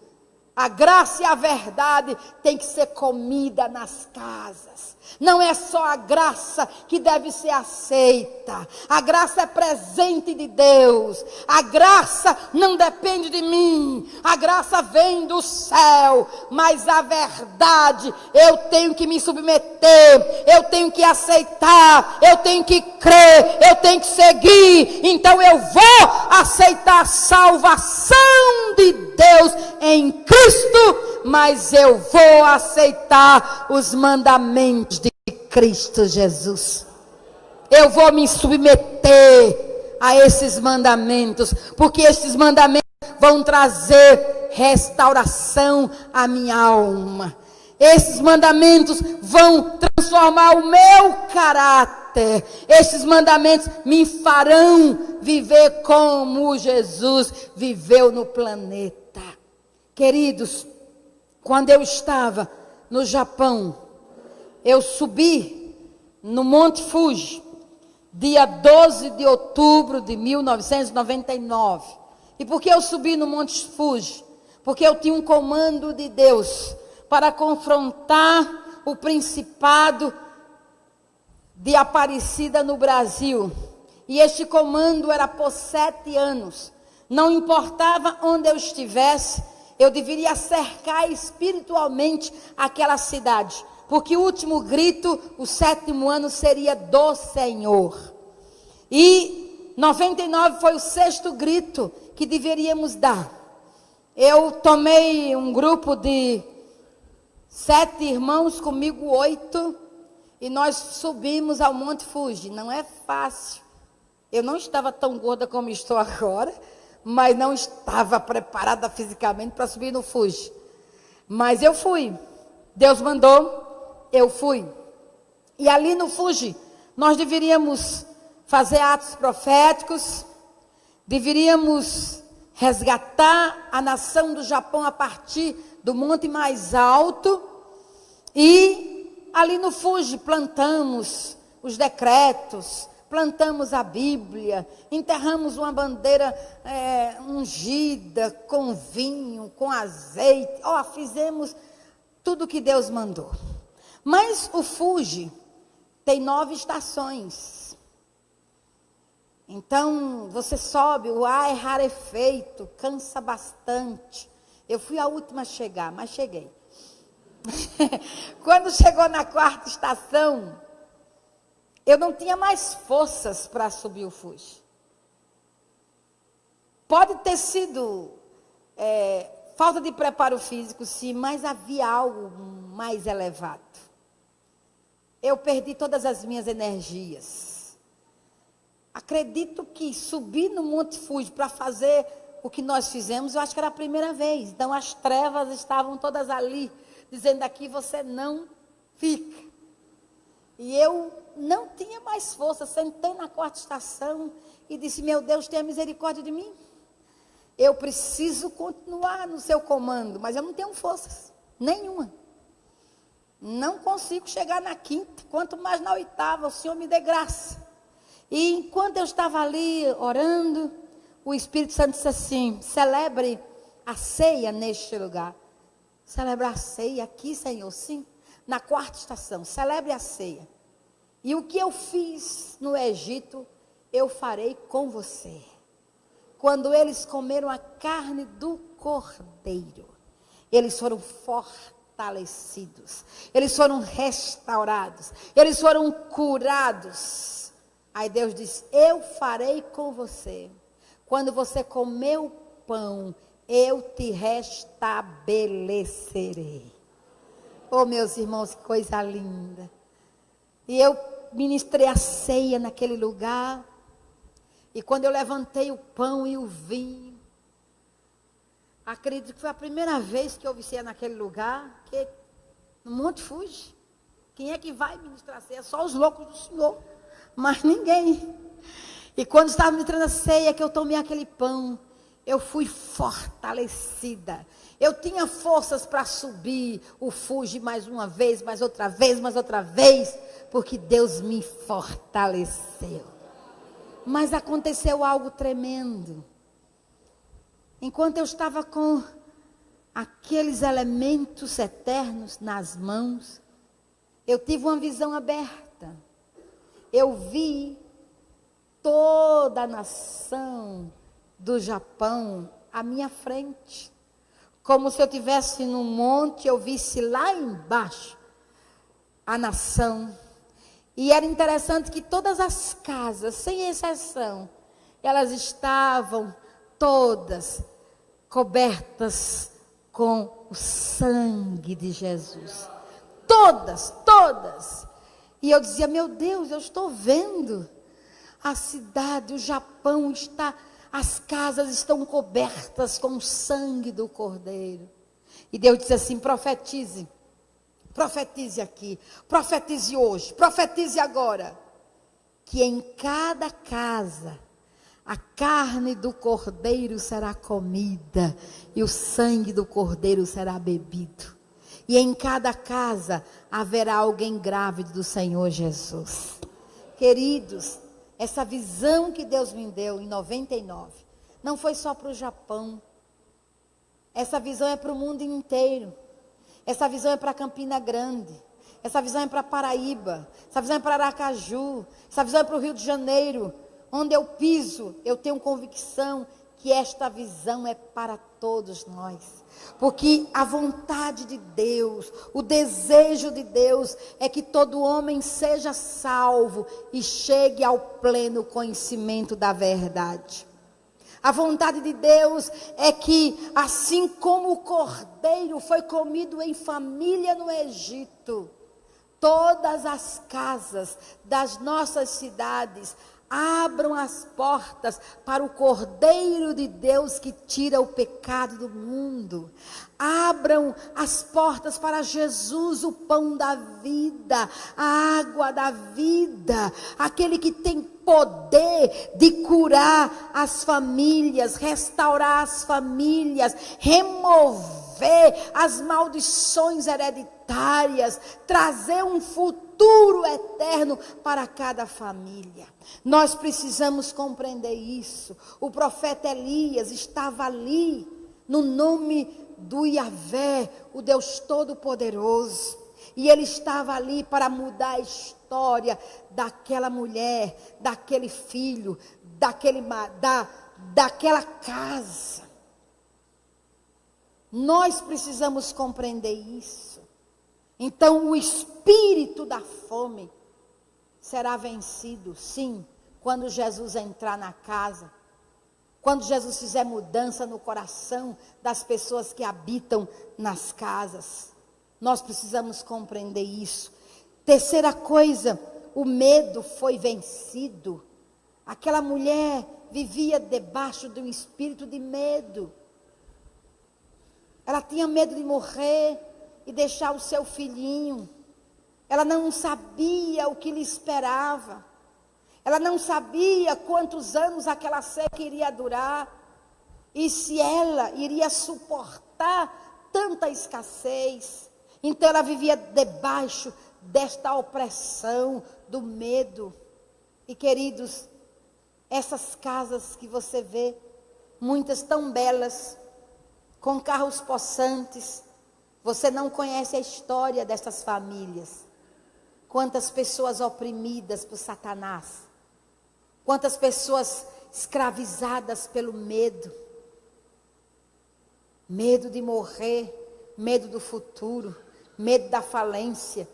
A graça e a verdade tem que ser comida nas casas. Não é só a graça que deve ser aceita. A graça é presente de Deus. A graça não depende de mim. A graça vem do céu. Mas a verdade, eu tenho que me submeter. Eu tenho que aceitar. Eu tenho que crer. Eu tenho que seguir. Então eu vou aceitar a salvação de Deus em Cristo. Mas eu vou aceitar os mandamentos de Cristo Jesus. Eu vou me submeter a esses mandamentos, porque esses mandamentos vão trazer restauração à minha alma. Esses mandamentos vão transformar o meu caráter. Esses mandamentos me farão viver como Jesus viveu no planeta. Queridos, quando eu estava no Japão, eu subi no Monte Fuji, dia 12 de outubro de 1999. E por que eu subi no Monte Fuji? Porque eu tinha um comando de Deus para confrontar o principado de Aparecida no Brasil. E este comando era por 7 anos. Não importava onde eu estivesse, eu deveria cercar espiritualmente aquela cidade. Porque o último grito, o 7º ano, seria do Senhor. E 99 foi o 6º grito que deveríamos dar. Eu tomei um grupo de 7 irmãos, comigo 8, e nós subimos ao Monte Fuji. Não é fácil. Eu não estava tão gorda como estou agora, mas não estava preparada fisicamente para subir no Fuji. Mas eu fui. Deus mandou, eu fui. E ali no Fuji, nós deveríamos fazer atos proféticos, deveríamos resgatar a nação do Japão a partir do monte mais alto. E ali no Fuji plantamos os decretos, plantamos a Bíblia, enterramos uma bandeira ungida, com vinho, com azeite. Fizemos tudo o que Deus mandou. Mas o Fuji tem 9 estações. Então, você sobe, o ar é rarefeito, cansa bastante. Eu fui a última a chegar, mas cheguei. Quando chegou na 4ª estação, eu não tinha mais forças para subir o Fuji. Pode ter sido falta de preparo físico, sim, mas havia algo mais elevado. Eu perdi todas as minhas energias. Acredito que subir no Monte Fuji para fazer o que nós fizemos, eu acho que era a primeira vez. Então as trevas estavam todas ali, dizendo: aqui você não fica. E eu não tinha mais força, sentei na 4ª estação e disse: meu Deus, tenha misericórdia de mim. Eu preciso continuar no seu comando, mas eu não tenho forças, nenhuma. Não consigo chegar na 5ª, quanto mais na 8ª, o Senhor me dê graça. E enquanto eu estava ali orando, o Espírito Santo disse assim: celebre a ceia neste lugar. Celebrar a ceia aqui, Senhor, sim. Na 4ª estação, celebre a ceia. E o que eu fiz no Egito, eu farei com você. Quando eles comeram a carne do cordeiro, eles foram fortalecidos, eles foram restaurados, eles foram curados. Aí Deus disse: eu farei com você. Quando você comer o pão, eu te restabelecerei. Oh, meus irmãos, que coisa linda. E eu ministrei a ceia naquele lugar. E quando eu levantei o pão e o vinho, acredito que foi a primeira vez que eu vi ceia naquele lugar, que no Monte Fuji. Quem é que vai ministrar a ceia? Só os loucos do Senhor, mas ninguém. E quando estava ministrando a ceia, que eu tomei aquele pão, eu fui fortalecida. Eu tinha forças para subir o Fuji mais uma vez, mais outra vez, mais outra vez, porque Deus me fortaleceu. Mas aconteceu algo tremendo. Enquanto eu estava com aqueles elementos eternos nas mãos, eu tive uma visão aberta. Eu vi toda a nação do Japão à minha frente. Como se eu estivesse num monte, eu visse lá embaixo a nação. E era interessante que todas as casas, sem exceção, elas estavam todas cobertas com o sangue de Jesus. Todas, todas. E eu dizia, meu Deus, eu estou vendo a cidade, o Japão está, as casas estão cobertas com o sangue do Cordeiro. E Deus disse assim, profetize. Profetize aqui, profetize hoje, profetize agora, que em cada casa a carne do Cordeiro será comida e o sangue do Cordeiro será bebido. E em cada casa haverá alguém grávido do Senhor Jesus. Queridos, essa visão que Deus me deu em 99, não foi só para o Japão. Essa visão é para o mundo inteiro. Essa visão é para Campina Grande. Essa visão é para Paraíba. Essa visão é para Aracaju. Essa visão é para o Rio de Janeiro. Onde eu piso, eu tenho convicção que esta visão é para todos nós. Porque a vontade de Deus, o desejo de Deus é que todo homem seja salvo e chegue ao pleno conhecimento da verdade. A vontade de Deus é que, assim como o cordeiro foi comido em família no Egito, todas as casas das nossas cidades abram as portas para o Cordeiro de Deus que tira o pecado do mundo. Abram as portas para Jesus, o pão da vida, a água da vida, aquele que tem poder de curar as famílias, restaurar as famílias, remover as maldições hereditárias, trazer um futuro eterno para cada família. Nós precisamos compreender isso. O profeta Elias estava ali no nome do Yahvé, o Deus Todo-Poderoso. E ele estava ali para mudar a história daquela mulher, daquele filho, daquela casa. Nós precisamos compreender isso. Então o espírito da fome será vencido, sim, quando Jesus entrar na casa. Quando Jesus fizer mudança no coração das pessoas que habitam nas casas. Nós precisamos compreender isso. Terceira coisa, o medo foi vencido. Aquela mulher vivia debaixo de um espírito de medo. Ela tinha medo de morrer e deixar o seu filhinho. Ela não sabia o que lhe esperava. Ela não sabia quantos anos aquela seca iria durar. E se ela iria suportar tanta escassez. Então ela vivia debaixo desta opressão, do medo. E queridos, essas casas que você vê, muitas tão belas, com carros possantes, você não conhece a história dessas famílias. Quantas pessoas oprimidas por Satanás. Quantas pessoas escravizadas pelo medo. Medo de morrer, medo do futuro, medo da falência.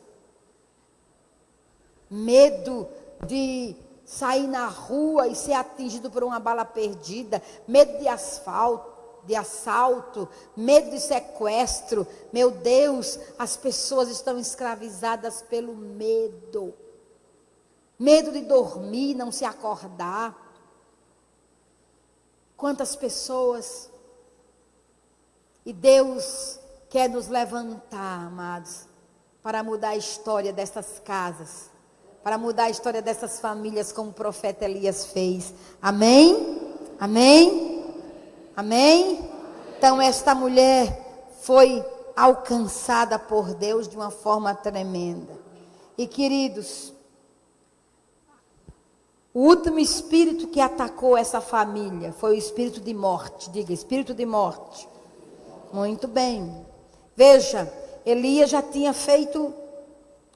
Medo de sair na rua e ser atingido por uma bala perdida. Medo de asfalto. de assalto, medo de sequestro. Meu Deus, as pessoas estão escravizadas pelo medo. Medo de dormir, não se acordar. Quantas pessoas. E Deus quer nos levantar, amados, para mudar a história dessas casas, para mudar a história dessas famílias, como o profeta Elias fez. Amém? Amém? Amém? Então esta mulher foi alcançada por Deus de uma forma tremenda. E queridos, o último espírito que atacou essa família foi o espírito de morte. Diga, espírito de morte. Muito bem. Veja, Elias já tinha feito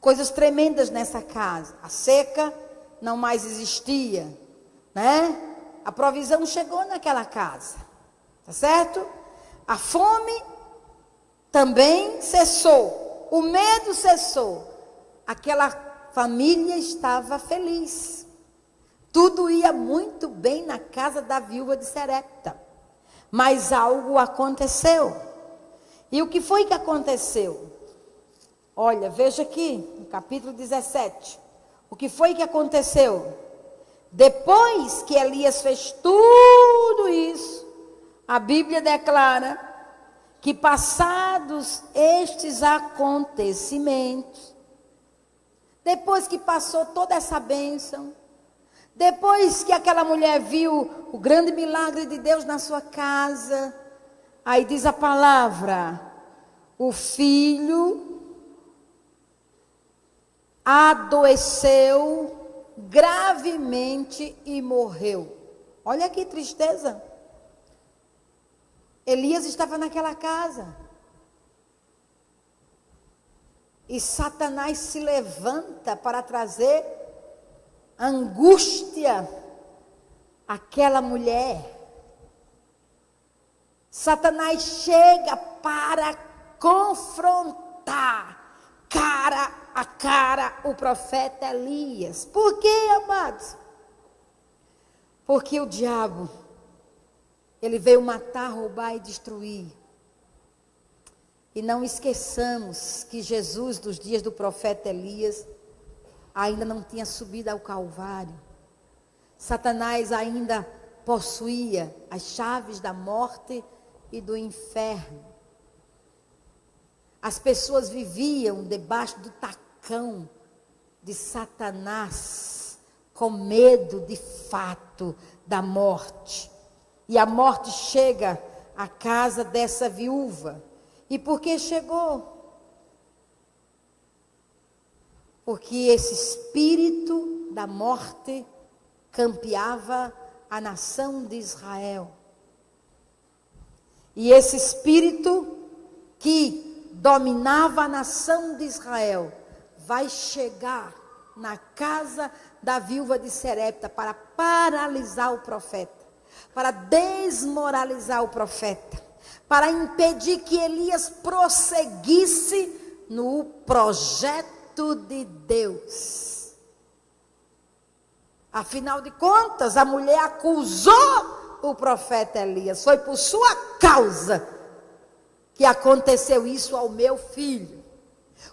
coisas tremendas nessa casa. A seca não mais existia, né? A provisão chegou naquela casa, tá certo? A fome também cessou. O medo cessou. Aquela família estava feliz. Tudo ia muito bem na casa da viúva de Sarepta. Mas algo aconteceu. E o que foi que aconteceu? Olha, veja aqui, no capítulo 17. O que foi que aconteceu? Depois que Elias fez tudo isso, a Bíblia declara que passados estes acontecimentos, depois que passou toda essa bênção, depois que aquela mulher viu o grande milagre de Deus na sua casa, aí diz a palavra, o filho adoeceu gravemente e morreu. Olha que tristeza. Elias estava naquela casa. E Satanás se levanta para trazer angústia àquela mulher. Satanás chega para confrontar cara a cara o profeta Elias. Por quê, amados? Porque o diabo, ele veio matar, roubar e destruir. E não esqueçamos que Jesus, dos dias do profeta Elias, ainda não tinha subido ao Calvário. Satanás ainda possuía as chaves da morte e do inferno. As pessoas viviam debaixo do tacão de Satanás, com medo de fato da morte. E a morte chega à casa dessa viúva. E por que chegou? Porque esse espírito da morte campeava a nação de Israel. E esse espírito que dominava a nação de Israel vai chegar na casa da viúva de Sarepta para paralisar o profeta, para desmoralizar o profeta, para impedir que Elias prosseguisse no projeto de Deus. Afinal de contas, a mulher acusou o profeta Elias. Foi por sua causa que aconteceu isso ao meu filho.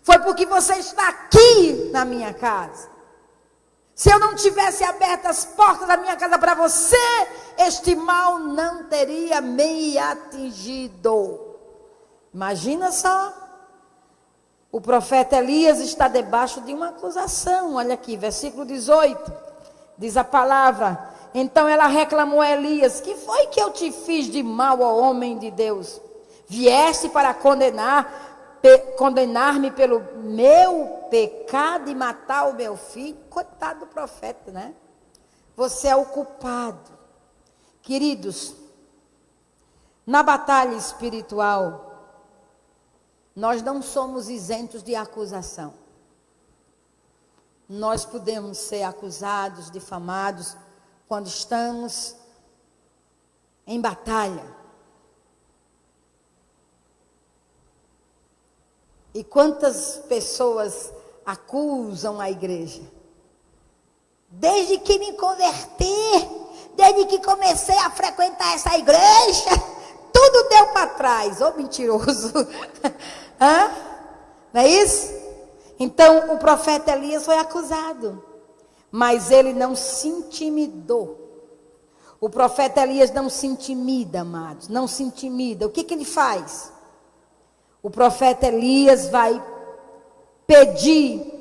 Foi porque você está aqui na minha casa. Se eu não tivesse aberto as portas da minha casa para você, este mal não teria me atingido. Imagina só. O profeta Elias está debaixo de uma acusação. Olha aqui, versículo 18. Diz a palavra. Então ela reclamou a Elias: que foi que eu te fiz de mal, ó homem de Deus? Vieste para condenar-me pelo meu pecado e matar o meu filho? Coitado do profeta, né? Você é o culpado. Queridos, na batalha espiritual, nós não somos isentos de acusação. Nós podemos ser acusados, difamados, quando estamos em batalha. E quantas pessoas acusam a igreja? Desde que me converti, desde que comecei a frequentar essa igreja, tudo deu para trás. Ô mentiroso. Hã? Não é isso? Então o profeta Elias foi acusado. Mas ele não se intimidou. O profeta Elias não se intimida, amados. Não se intimida. O que ele faz? O profeta Elias vai pedir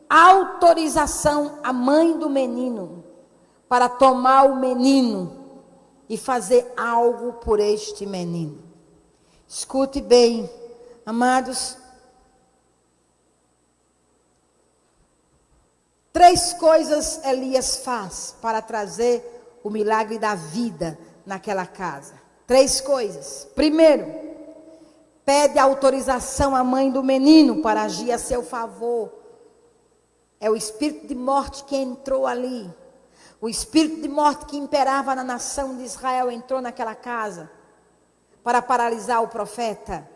autorização à mãe do menino para tomar o menino e fazer algo por este menino. Escute bem, amados. 3 coisas Elias faz para trazer o milagre da vida naquela casa. 3 coisas. Primeiro, pede autorização à mãe do menino para agir a seu favor. É o espírito de morte que entrou ali. O espírito de morte que imperava na nação de Israel entrou naquela casa para paralisar o profeta.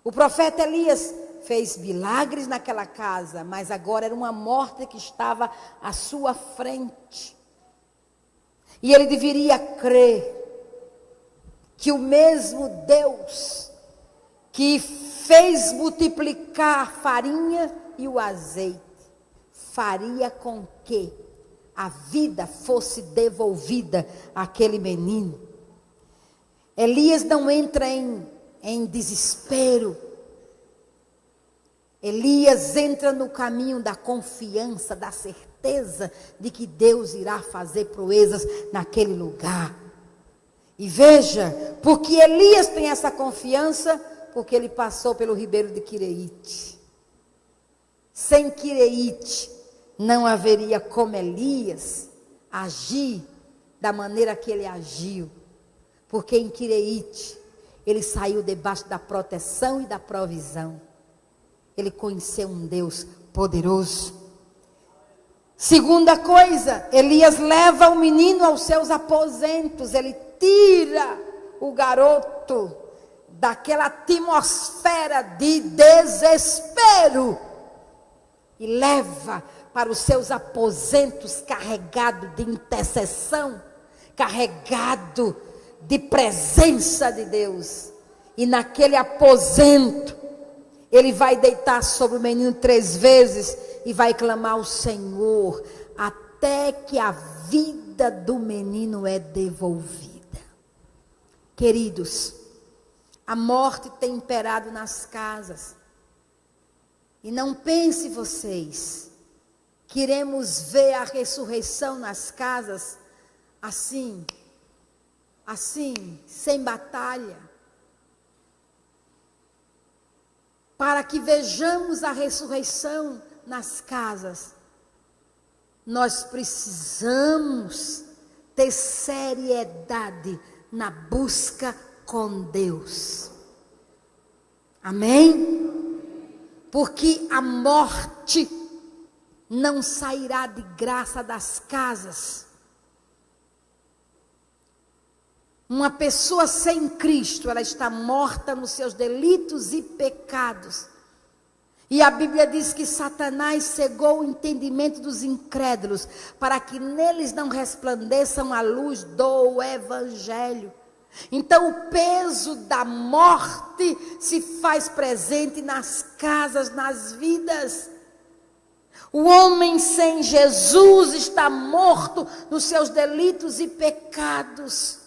O profeta Elias fez milagres naquela casa, mas agora era uma morte que estava à sua frente. E ele deveria crer que o mesmo Deus que fez multiplicar a farinha e o azeite, faria com que a vida fosse devolvida àquele menino. Elias não entra em desespero. Elias entra no caminho da confiança, da certeza de que Deus irá fazer proezas naquele lugar. E veja, porque Elias tem essa confiança, porque ele passou pelo ribeiro de Quireite. Sem Quireite, não haveria como Elias agir da maneira que ele agiu. Porque em Quireite, ele saiu debaixo da proteção e da provisão. Ele conheceu um Deus poderoso. Segunda coisa, Elias leva o menino aos seus aposentos. Ele tira o garoto daquela atmosfera de desespero e leva para os seus aposentos carregado de intercessão, carregado de presença de Deus. E naquele aposento, ele vai deitar sobre o menino 3 vezes e vai clamar ao Senhor até que a vida do menino é devolvida. Queridos, a morte tem imperado nas casas. E não pense vocês que iremos ver a ressurreição nas casas assim, sem batalha. Para que vejamos a ressurreição nas casas, nós precisamos ter seriedade na busca com Deus. Amém? Porque a morte não sairá de graça das casas. Uma pessoa sem Cristo, ela está morta nos seus delitos e pecados. E a Bíblia diz que Satanás cegou o entendimento dos incrédulos, para que neles não resplandeçam a luz do Evangelho. Então o peso da morte se faz presente nas casas, nas vidas. O homem sem Jesus está morto nos seus delitos e pecados.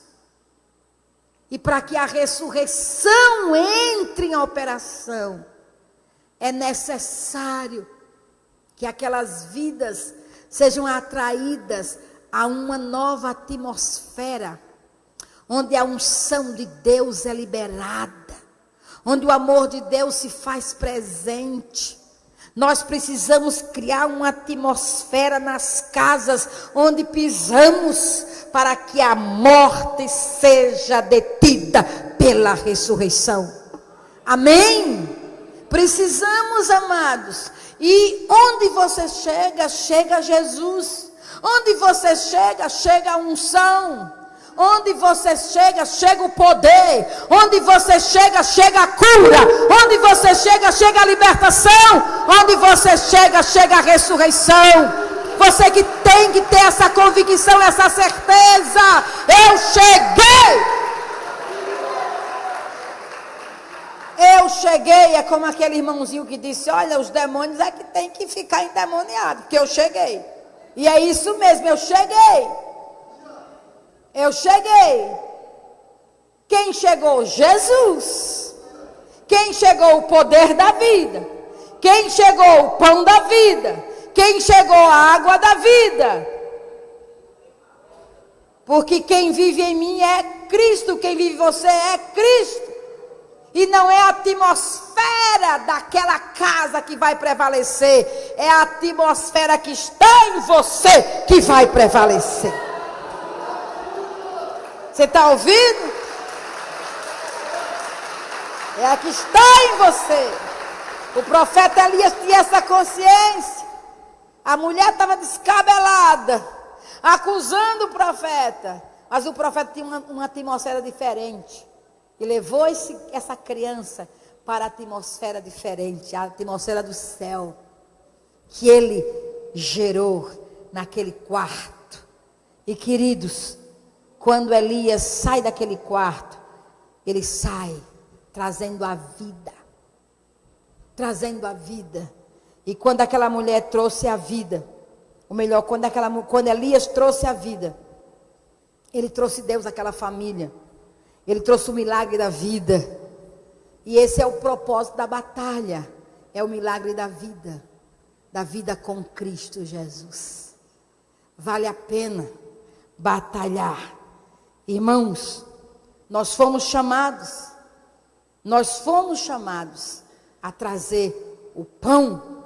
E para que a ressurreição entre em operação, é necessário que aquelas vidas sejam atraídas a uma nova atmosfera, onde a unção de Deus é liberada, onde o amor de Deus se faz presente. Nós precisamos criar uma atmosfera nas casas onde pisamos, para que a morte seja detida pela ressurreição. Amém? Precisamos, amados. E onde você chega, chega Jesus. Onde você chega, chega a unção. Onde você chega, chega o poder. Onde você chega, chega a cura. Onde você chega, chega a libertação. Onde você chega, chega a ressurreição. Você que tem que ter essa convicção, essa certeza. Eu cheguei. cheguei é como aquele irmãozinho que disse, olha, os demônios é que tem que ficar endemoniados, porque eu cheguei. E é isso mesmo, eu cheguei. Eu cheguei. Quem chegou? Jesus. Quem chegou? O poder da vida. Quem chegou? O pão da vida. Quem chegou? A água da vida. Porque quem vive em mim é Cristo, quem vive em você é Cristo. E não é a atmosfera daquela casa que vai prevalecer, é a atmosfera que está em você que vai prevalecer. Você está ouvindo? É a que está em você. O profeta Elias tinha essa consciência. A mulher estava descabelada, acusando o profeta. Mas o profeta tinha uma atmosfera diferente. E levou essa criança para a atmosfera diferente, a atmosfera do céu, que ele gerou naquele quarto. E queridos, quando Elias sai daquele quarto, ele sai trazendo a vida. Trazendo a vida. E quando aquela mulher trouxe a vida, ou melhor, quando Elias trouxe a vida, ele trouxe Deus àquela família. Ele trouxe o milagre da vida. E esse é o propósito da batalha. É o milagre da vida com Cristo Jesus. Vale a pena batalhar. Irmãos, nós fomos chamados a trazer o pão.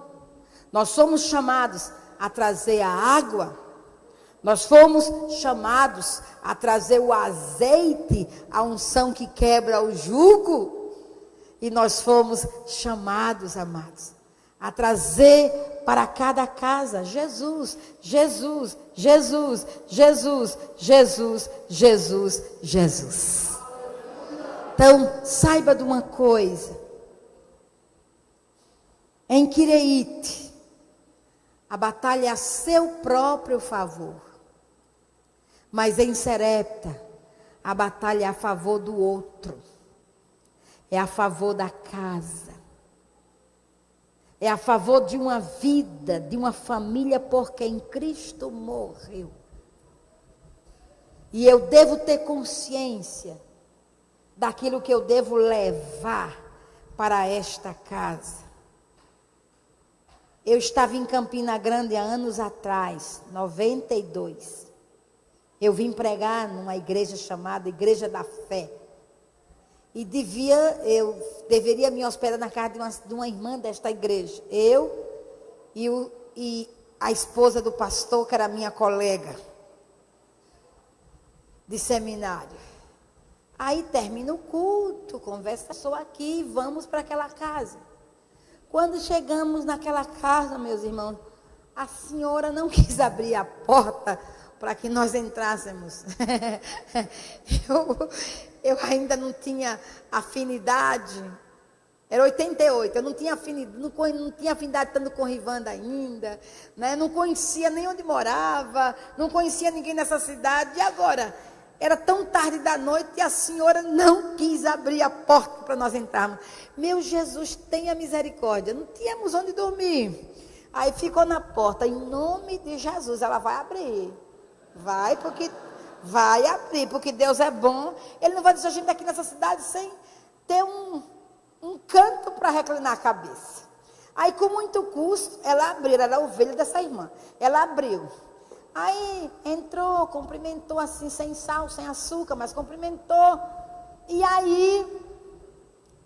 Nós fomos chamados a trazer a água. Nós fomos chamados a trazer o azeite, a unção que quebra o jugo. E nós fomos chamados, amados, a trazer para cada casa Jesus, Jesus, Jesus, Jesus, Jesus, Jesus, Jesus. Então, saiba de uma coisa. Em Quireite, a batalha é a seu próprio favor. Mas em Serepta, a batalha é a favor do outro. É a favor da casa. É a favor de uma vida, de uma família por quem Cristo morreu. E eu devo ter consciência daquilo que eu devo levar para esta casa. Eu estava em Campina Grande há anos atrás, 92. Eu vim pregar numa igreja chamada Igreja da Fé. E eu deveria me hospedar na casa de uma irmã desta igreja. Eu e a esposa do pastor, que era minha colega de seminário. Aí termina o culto, conversa, sou aqui, vamos para aquela casa. Quando chegamos naquela casa, meus irmãos, a senhora não quis abrir a porta para que nós entrássemos. eu ainda não tinha afinidade. Era 88, eu não tinha afinidade tanto com Rivanda ainda, né? Não conhecia nem onde morava, não conhecia ninguém nessa cidade. E agora, era tão tarde da noite e a senhora não quis abrir a porta para nós entrarmos. Meu Jesus, tenha misericórdia. Não tínhamos onde dormir. Aí ficou na porta, em nome de Jesus, ela vai abrir. Vai abrir, porque Deus é bom. Ele não vai deixar a gente aqui nessa cidade sem ter um canto para reclinar a cabeça. Aí, com muito custo, ela abriu. Ela era a ovelha dessa irmã. Ela abriu. Aí, entrou, cumprimentou assim, sem sal, sem açúcar, mas cumprimentou. E aí,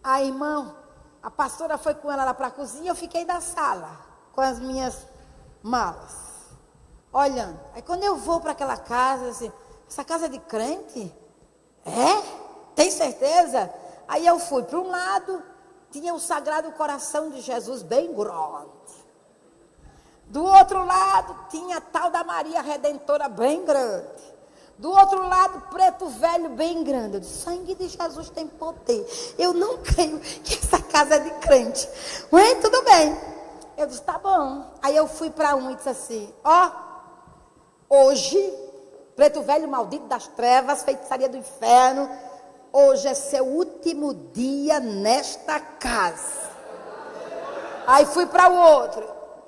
a irmã, a pastora foi com ela lá para a cozinha. Eu fiquei na sala, com as minhas malas. Olhando. Aí quando eu vou para aquela casa, assim, essa casa é de crente? É? Tem certeza? Aí eu fui para um lado, tinha o Sagrado Coração de Jesus bem grande. Do outro lado, tinha a tal da Maria Redentora bem grande. Do outro lado, Preto Velho bem grande. Eu disse, sangue de Jesus tem poder. Eu não creio que essa casa é de crente. Mas tudo bem. Eu disse, tá bom. Aí eu fui para um e disse assim, hoje, Preto Velho maldito das trevas, feitiçaria do inferno, hoje é seu último dia nesta casa. Aí fui para o outro,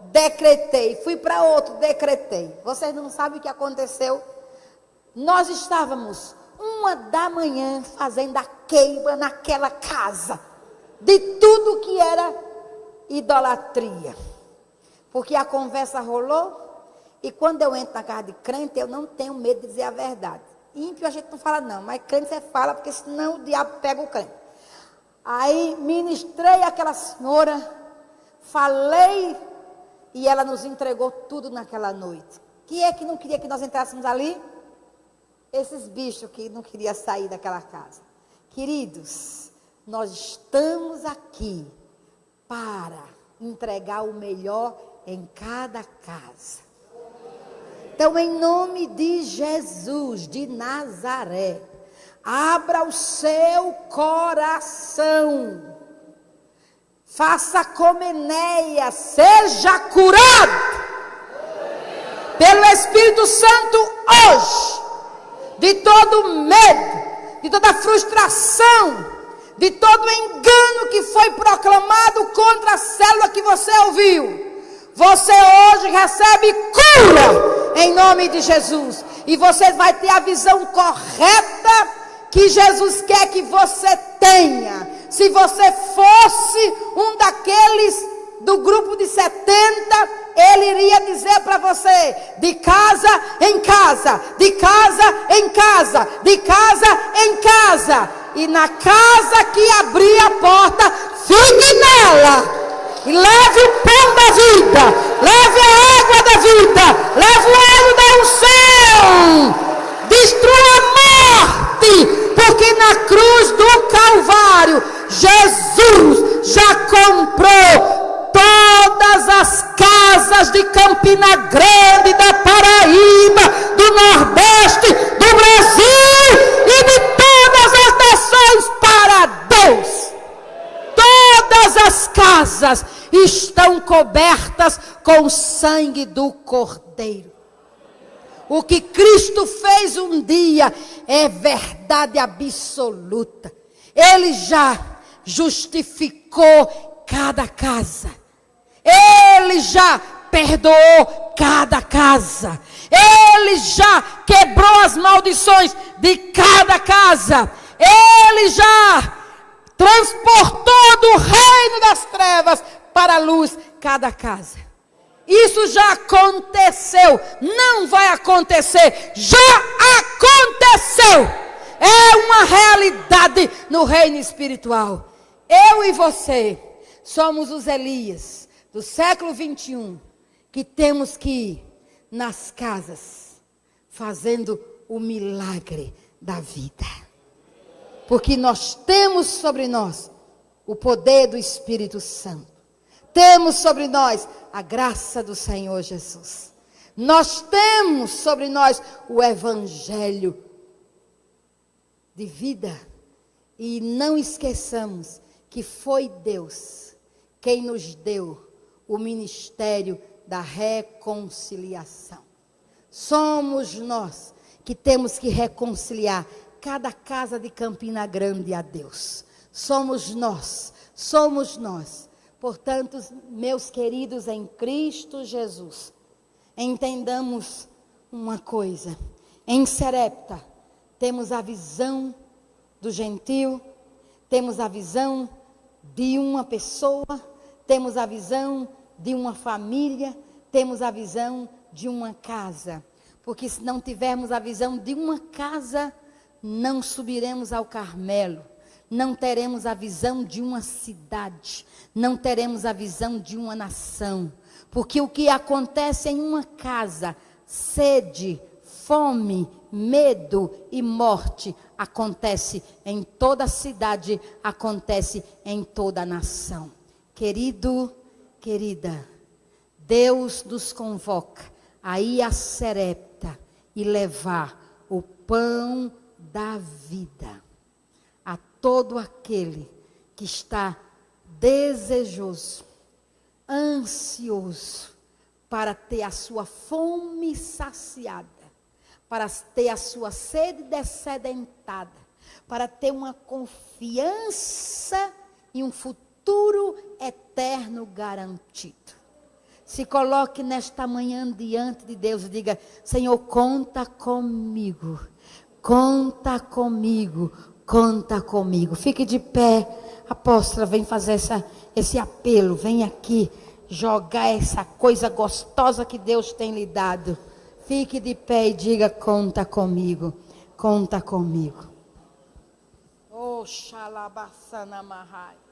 decretei. Fui para outro, decretei. Vocês não sabem o que aconteceu? Nós estávamos 1h fazendo a queima naquela casa. De tudo que era idolatria. Porque a conversa rolou. E quando eu entro na casa de crente, eu não tenho medo de dizer a verdade. Ímpio a gente não fala não, mas crente você fala, porque senão o diabo pega o crente. Aí ministrei aquela senhora, falei, e ela nos entregou tudo naquela noite. Quem é que não queria que nós entrássemos ali? Esses bichos que não queriam sair daquela casa. Queridos, nós estamos aqui para entregar o melhor em cada casa. Então, em nome de Jesus de Nazaré, abra o seu coração. Faça como Enéas, seja curado pelo Espírito Santo hoje. De todo medo, de toda frustração, de todo engano que foi proclamado contra a célula que você ouviu. Você hoje recebe cura em nome de Jesus. E você vai ter a visão correta que Jesus quer que você tenha. Se você fosse um daqueles do grupo de 70, ele iria dizer para você: de casa em casa, de casa em casa, de casa em casa. E na casa que abrir a porta, fique nela. E leve o pão da vida, leve a água da vida, leve o óleo da unção, destrua a morte, porque na cruz do Calvário, Jesus já comprou todas as casas de Campina Grande, da Paraíba, do Nordeste, do Brasil e de todas as nações para Deus. Todas as casas estão cobertas com o sangue do Cordeiro. O que Cristo fez um dia é verdade absoluta. Ele já justificou cada casa. Ele já perdoou cada casa. Ele já quebrou as maldições de cada casa. Ele já transportou do reino das trevas para a luz cada casa. Isso já aconteceu. Não vai acontecer. Já aconteceu. É uma realidade no reino espiritual. Eu e você somos os Elias do século 21 que temos que ir nas casas fazendo o milagre da vida. Porque nós temos sobre nós o poder do Espírito Santo. Temos sobre nós a graça do Senhor Jesus. Nós temos sobre nós o Evangelho de vida. E não esqueçamos que foi Deus quem nos deu o ministério da reconciliação. Somos nós que temos que reconciliar cada casa de Campina Grande a Deus. Somos nós, somos nós. Portanto, meus queridos em Cristo Jesus, entendamos uma coisa. Em Serepta, temos a visão do gentio, temos a visão de uma pessoa, temos a visão de uma família, temos a visão de uma casa. Porque se não tivermos a visão de uma casa, não subiremos ao Carmelo, não teremos a visão de uma cidade, não teremos a visão de uma nação. Porque o que acontece em uma casa, sede, fome, medo e morte, acontece em toda a cidade, acontece em toda a nação. Querido, querida, Deus nos convoca a ir a Serepta e levar o pão da vida a todo aquele que está desejoso, ansioso para ter a sua fome saciada, para ter a sua sede dessedentada, para ter uma confiança e um futuro futuro eterno garantido. Se coloque nesta manhã diante de Deus e diga: Senhor, conta comigo, conta comigo, conta comigo. Fique de pé, apóstola, vem fazer esse apelo, vem aqui jogar essa coisa gostosa que Deus tem lhe dado. Fique de pé e diga: conta comigo, conta comigo. Oh, xalabaçana mahai.